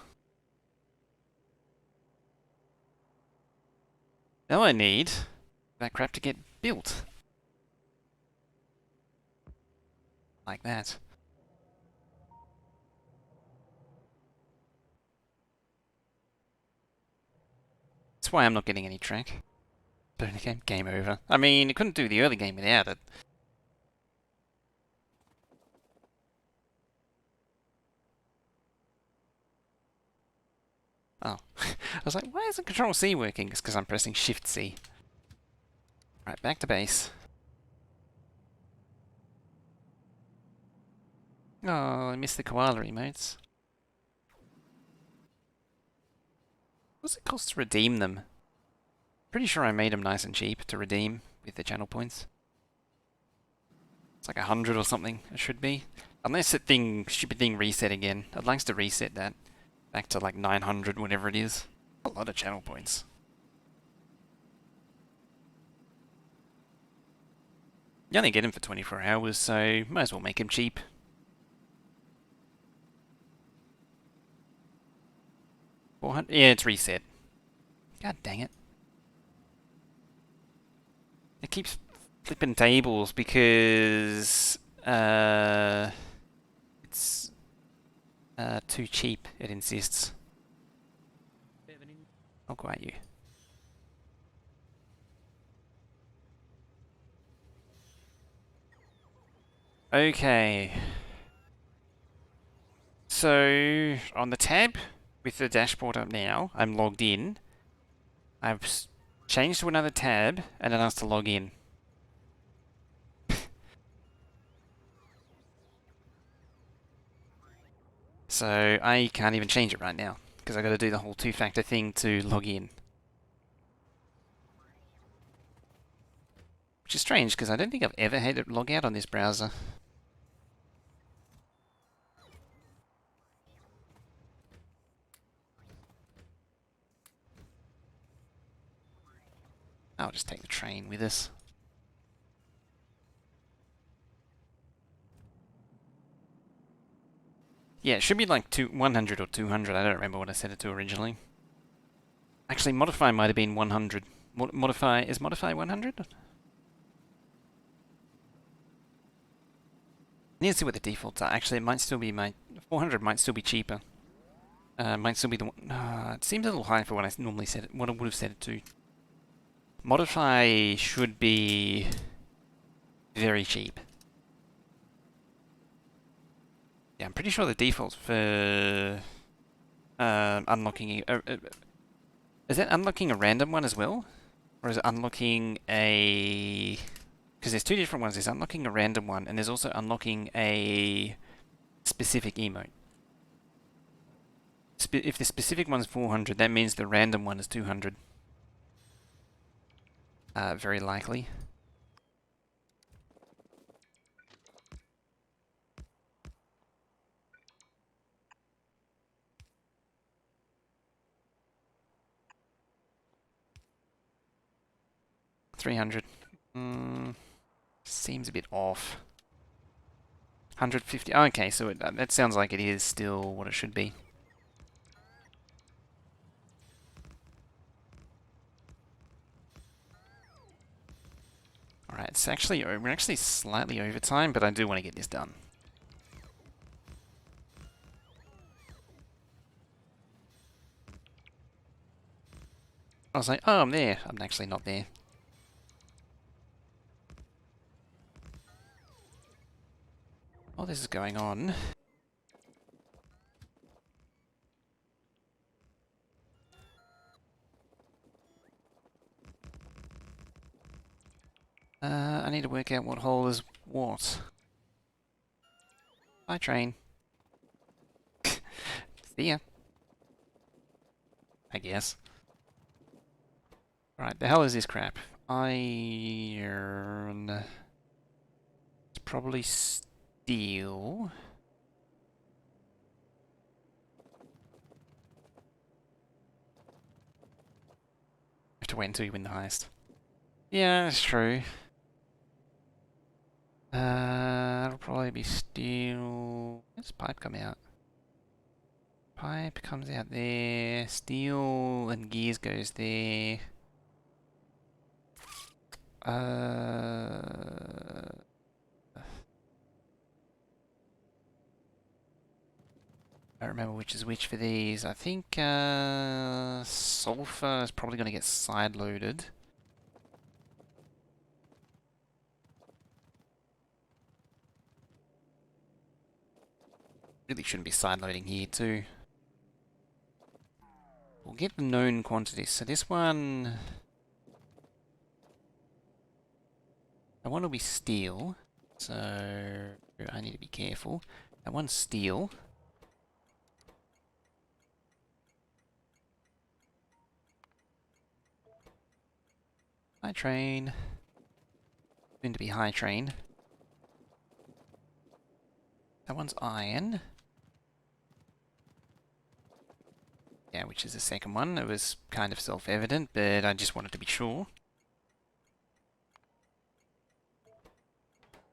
S1: Now I need that crap to get built. Like that. That's why I'm not getting any track. But in the game over. I mean, you couldn't do the early game without it. Oh. I was like, why isn't Control C working? It's because I'm pressing Shift C. Right, back to base. Oh, I missed the koala emotes. What's it cost to redeem them? Pretty sure I made them nice and cheap to redeem with the channel points. It's like 100 or something, it should be. Unless that stupid thing reset again. I'd like to reset that back to like 900, whatever it is. A lot of channel points. You only get him for 24 hours, so might as well make him cheap. 400? Yeah, it's reset. God dang it. It keeps flipping tables because it's too cheap, it insists. I'll go at you. Okay. So, on the tab, with the dashboard up now, I'm logged in. I've changed to another tab, and it asks to log in. So, I can't even change it right now, because I've got to do the whole two-factor thing to log in. Which is strange, because I don't think I've ever had it log out on this browser. I'll just take the train with us. Yeah, it should be like 100 or 200. I don't remember what I set it to originally. Actually, modify might have been 100. Modify, is modify 100? I need to see what the defaults are. Actually, it might still be 400 might still be cheaper. Might still be the one. It seems a little high for what I normally set it, what I would have set it to. Modify should be very cheap. Yeah, I'm pretty sure the default for unlocking... is that unlocking a random one as well? Or is it unlocking a... Because there's two different ones. There's unlocking a random one, and there's also unlocking a specific emote. If the specific one's 400, that means the random one is 200. Very likely. $300. Seems a bit off. 150. Okay, so that sounds like it is still what it should be. Alright, we're actually slightly over time, but I do want to get this done. I was like, oh, I'm there. I'm actually not there. While this is going on... I need to work out what hole is what. Bye, train. See ya. I guess. Right, the hell is this crap? Iron... It's probably steel. Have to wait until you win the heist. Yeah, that's true. It'll probably be steel. Where's pipe come out? Pipe comes out there. Steel and gears goes there. I don't remember which is which for these. I think sulfur is probably going to get side loaded. Really shouldn't be side loading here too. we'll get the known quantities. So this one will be steel. So I need to be careful. That one's steel. High train. Soon to be high train. That one's iron. Yeah, which is the second one. It was kind of self-evident, but I just wanted to be sure.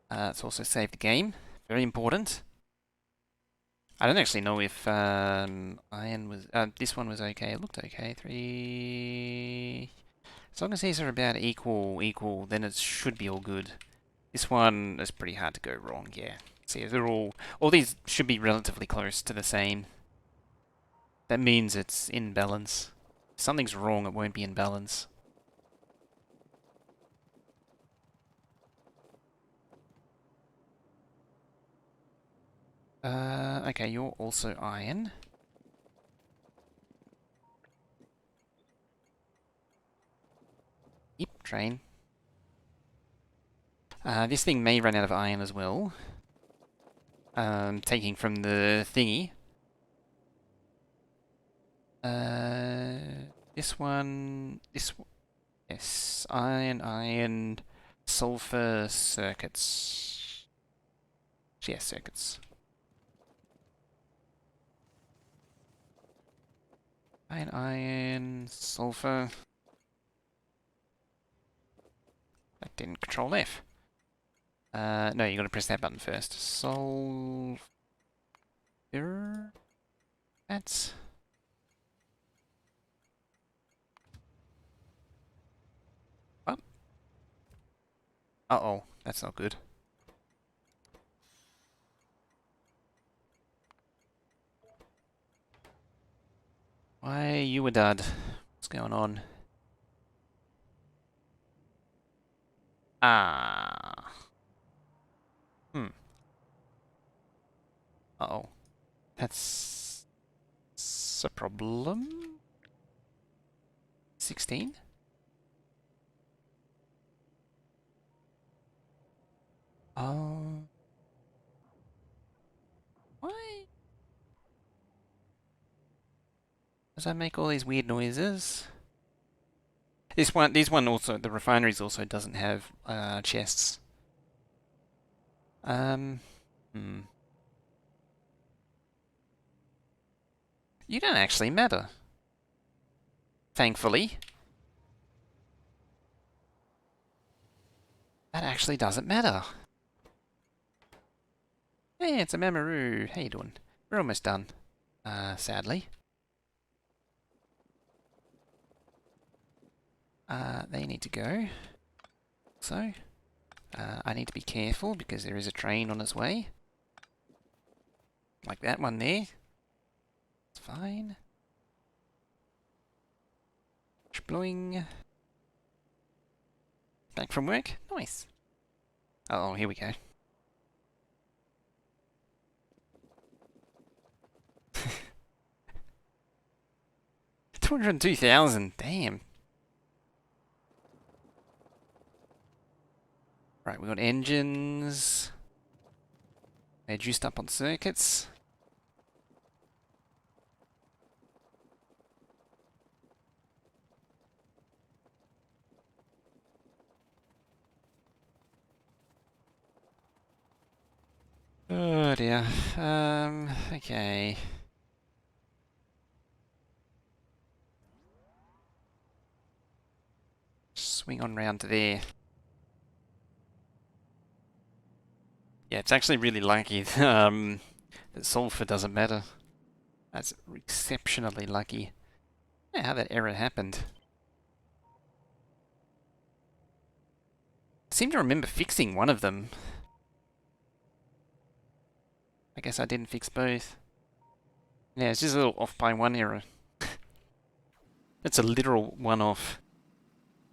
S1: Let's also save the game. Very important. I don't actually know if iron was... this one was okay. It looked okay. 3... As long as these are about equal, then it should be all good. This one is pretty hard to go wrong, yeah. See, they're all these should be relatively close to the same. That means it's in balance. If something's wrong, it won't be in balance. Okay, you're also iron. Yep, train. This thing may run out of iron as well. Taking from the thingy. This one... Yes, iron, sulfur circuits. Yeah, circuits. Iron, sulfur. That didn't control F. No, you gotta press that button first. Sulfur. That's... What? Uh-oh, that's not good. Why you a dud? What's going on? Ah. Uh-oh. That's a problem? 16? Oh. Why does that make all these weird noises? These one also, the refineries also doesn't have chests. Hmm. You don't actually matter. Thankfully. That actually doesn't matter. Hey, it's a Mamaroo. How you doing? We're almost done. Sadly. They need to go. So, I need to be careful because there is a train on its way. Like that one there. It's fine. Blowing. Back from work? Nice. Oh, here we go. 202,000, damn. Right, we got engines. They're juiced up on circuits. Oh dear. Okay. Swing on round to there. Yeah, it's actually really lucky that sulfur doesn't matter. That's exceptionally lucky. I don't know how that error happened. I seem to remember fixing one of them. I guess I didn't fix both. Yeah, it's just a little off by one error. It's a literal one-off.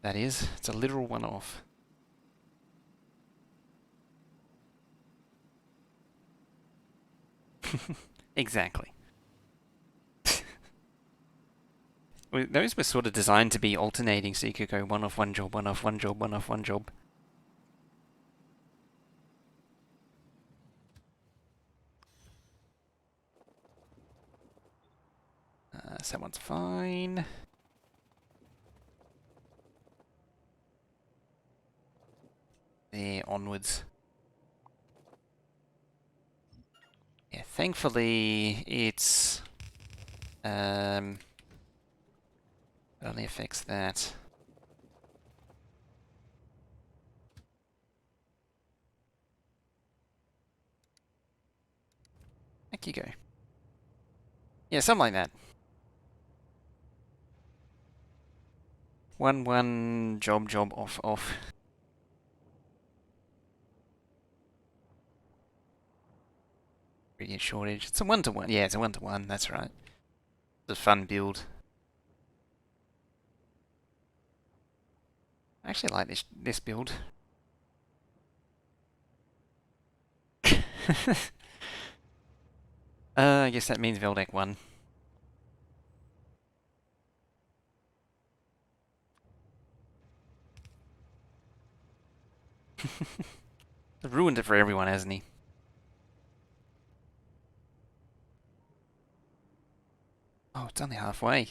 S1: That is. It's a literal one-off. Exactly. Those were sort of designed to be alternating, so you could go one off one job, one off one job, one off one job. So that one's fine. There, onwards. Yeah, thankfully it's it only affects that. Back you go. Yeah, something like that. One, job, off. Ingredient shortage. It's a 1-to-1. Yeah, it's a 1-to-1. That's right. It's a fun build. I actually like this build. I guess that means Veldeck won. Ruined it for everyone, hasn't he? Oh, it's only halfway.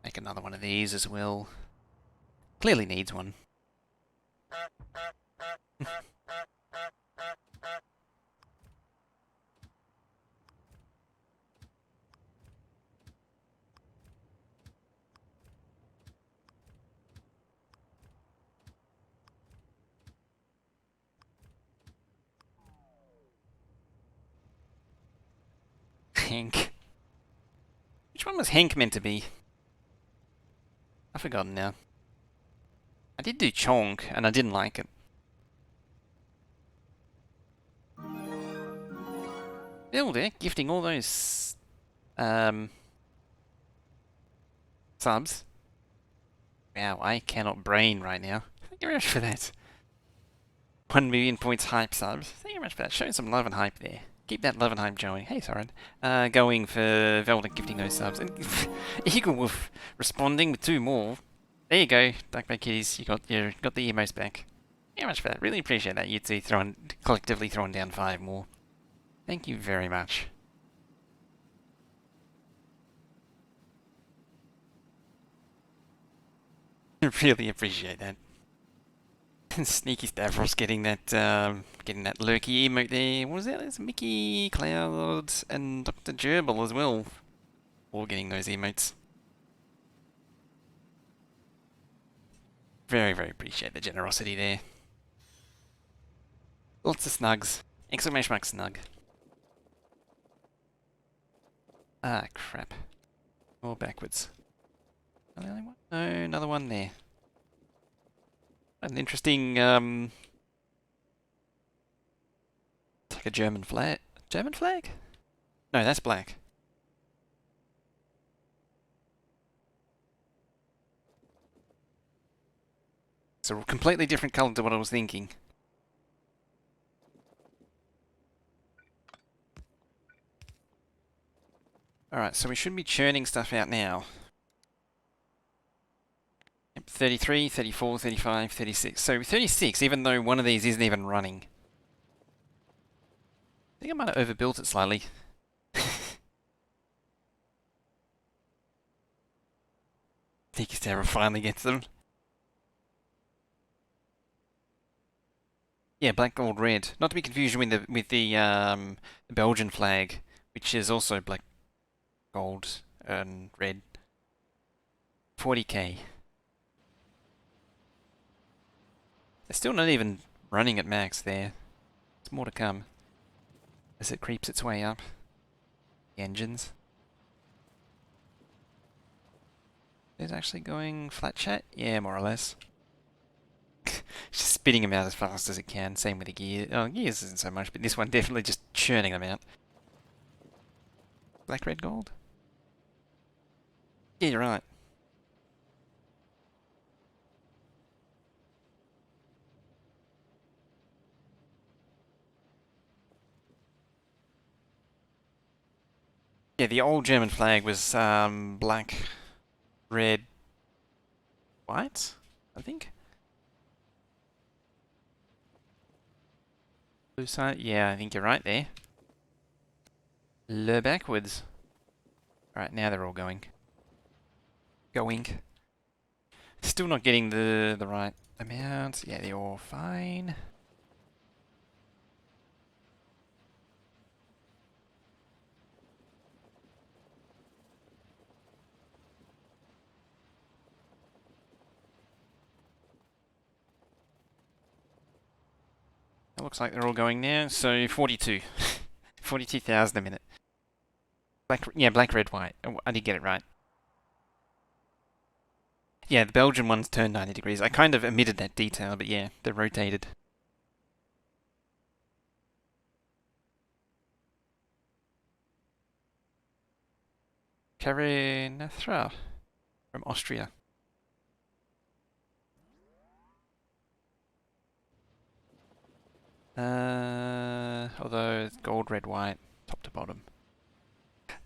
S1: Make another one of these as well. Clearly needs one. Hank. Which one was Hank meant to be? I've forgotten now. I did do Chonk, and I didn't like it. Builder gifting all those subs. Wow, I cannot brain right now. Thank you very much for that. 1 million points hype subs. Thank you very much for that. Showing some love and hype there. Keep that love and hype going. Hey, Soren. Going for Velvet gifting those subs. And Eagle Wolf responding with 2 more. There you go, Duckback Kitties. You got the emos back. Thank you very much for that. Really appreciate that. You two collectively throwing down 5 more. Thank you very much. Really appreciate that. Sneaky Stavros getting that lurky emote there. What was that? It's Mickey, Cloud, and Dr. Gerbil as well. All getting those emotes. Very, very appreciate the generosity there. Lots of snugs. Exclamation mark snug. Ah, crap. More backwards. The only one? No, another one there. An interesting, it's like a German flag. German flag? No, that's black. It's a completely different colour to what I was thinking. Alright, so we should be churning stuff out now. Yep, 33, 34, 35, 36. So 36, even though one of these isn't even running. I think I might have overbuilt it slightly. Tiki Terror finally gets them. Yeah, black, gold, red. Not to be confused with the Belgian flag, which is also black, gold, and red. 40k. They're still not even running at max there. There's more to come as it creeps its way up. The engines. Is actually going flat chat? Yeah, more or less. Just spitting them out as fast as it can. Same with the gear. Oh, gears isn't so much, but this one definitely just churning them out. Black, red, gold? Yeah, you're right. Yeah, the old German flag was black, red, white, I think. Blue side. Yeah, I think you're right there. Le backwards. Alright, now they're all going. Going. Still not getting the right amount. Yeah, they're all fine. It looks like they're all going now. So 42. 42,000 a minute. Black, yeah, black, red, white. Oh, I did get it right. Yeah, the Belgian ones turn 90 degrees. I kind of omitted that detail, but yeah, they're rotated. Karinthra from Austria. Although it's gold, red, white, top to bottom.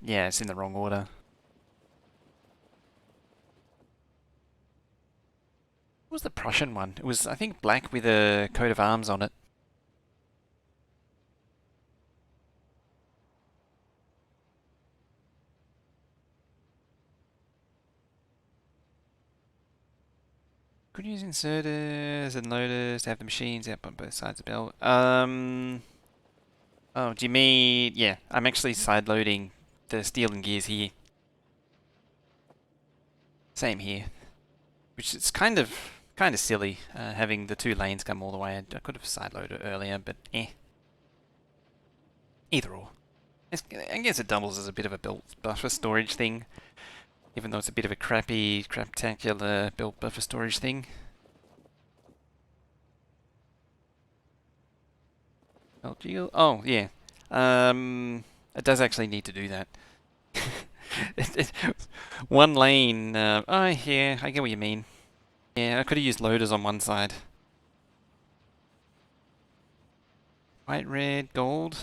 S1: Yeah, it's in the wrong order. What was the Prussian one? It was, I think, black with a coat of arms on it. Could use inserters and loaders to have the machines out on both sides of the belt. Oh, do you mean... Yeah, I'm actually side loading the steel and gears here. Same here. Which is kind of silly, having the two lanes come all the way. I could have side loaded earlier, but eh. Either or. I guess it doubles as a bit of a belt buffer storage thing, even though it's a bit of a craptacular belt buffer storage thing. LG, oh yeah, it does actually need to do that. One lane. Oh yeah, I get what you mean. Yeah, I could have used loaders on one side. White, red, gold.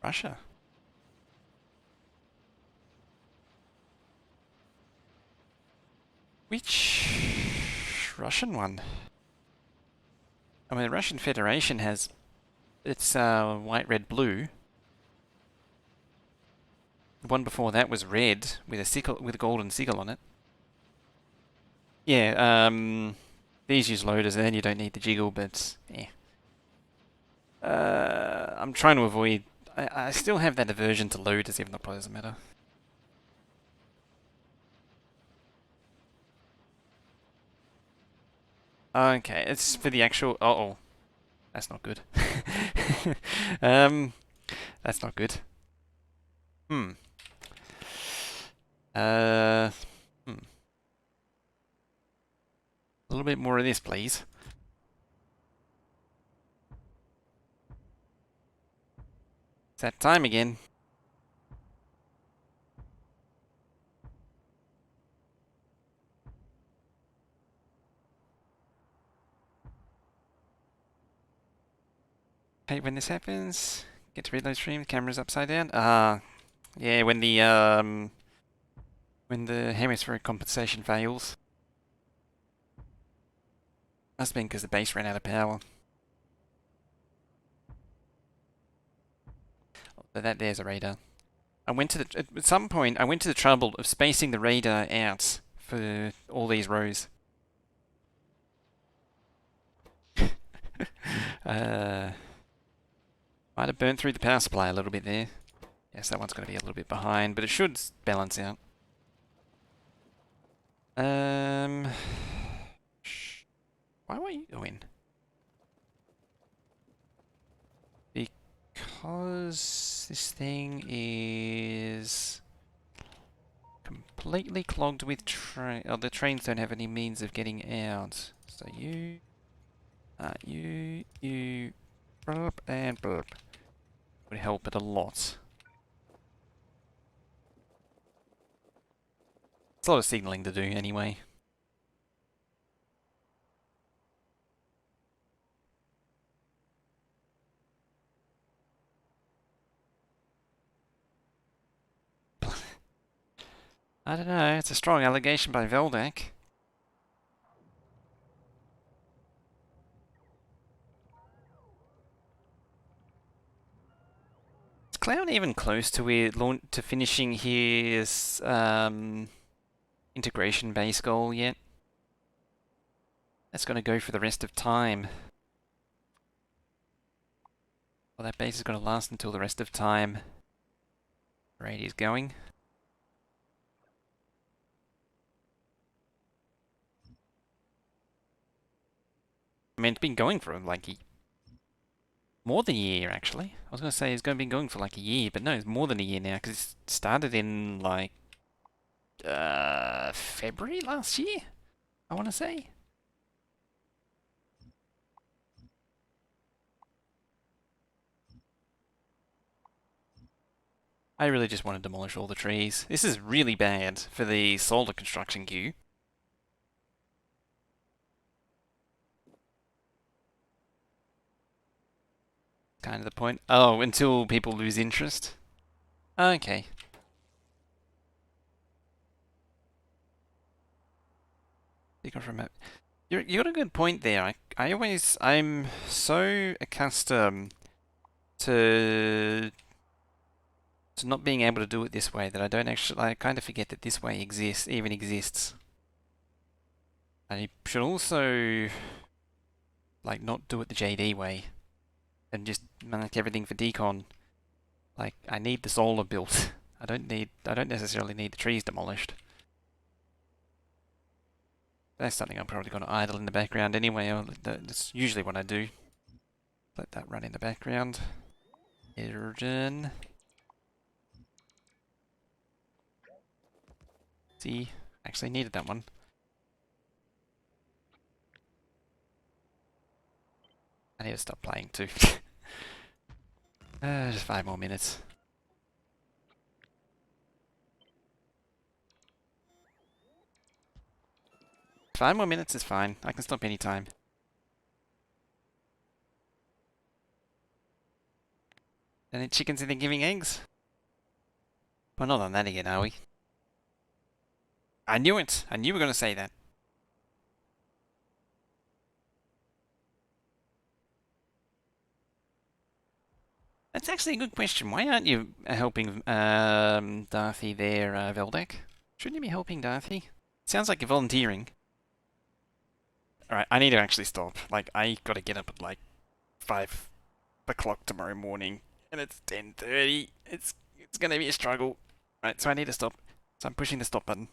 S1: Russia. Which Russian one? I mean, the Russian Federation has it's white, red, blue. The one before that was red with a sickle with a golden sickle on it. Yeah, these use loaders, and then you don't need the jiggle, but yeah. I'm trying to avoid. I still have that aversion to loaders, even though it probably doesn't matter. Okay, it's for the actual. Oh, that's not good. um, that's not good. Hmm. Uh, hmm. A little bit more of this, please. It's that time again. Okay, when this happens, get to reload stream. Camera's upside down. Yeah, when the hemispheric compensation fails. Must have been because the base ran out of power. So that there's a radar. At some point I went to the trouble of spacing the radar out for all these rows. Might have burnt through the power supply a little bit there. Yes, that one's going to be a little bit behind, but it should balance out. Um, why won't you go in? Because this thing is completely clogged with train. Oh, the trains don't have any means of getting out. So you, burp and burp would help it a lot. It's a lot of signalling to do anyway. I don't know, it's a strong allegation by Veldak. Is Clown even close to to finishing his integration base goal yet? That's gonna go for the rest of time. Well, that base is gonna last until the rest of time. Rate is going. I mean, it's been going for like more than a year, actually. I was going to say it's going to be going for like a year, but no, it's more than a year now because it started in like February last year, I want to say. I really just want to demolish all the trees. This is really bad for the solar construction queue. Kind of the point. Oh, until people lose interest. Okay. Pick off remote. You got a good point there. I'm so accustomed to not being able to do it this way that I kind of forget that this way even exists. I should also like not do it the JD way and just mark everything for decon. Like I need the solar built. I don't necessarily need the trees demolished. That's something I'm probably going to idle in the background anyway. That's usually what I do. Let that run in the background. Hydrogen. See, actually needed that one. I need to stop playing too. Just 5 more minutes. 5 more minutes is fine. I can stop anytime. Any chickens in there giving eggs? We're not on that again, are we? I knew it! I knew we were going to say that. That's actually a good question. Why aren't you helping Darthy there, Veldak? Shouldn't you be helping Darthy? Sounds like you're volunteering. Alright, I need to actually stop. Like, I gotta get up at like 5 o'clock tomorrow morning, and it's 10:30. It's gonna be a struggle. Right, so I need to stop. So I'm pushing the stop button.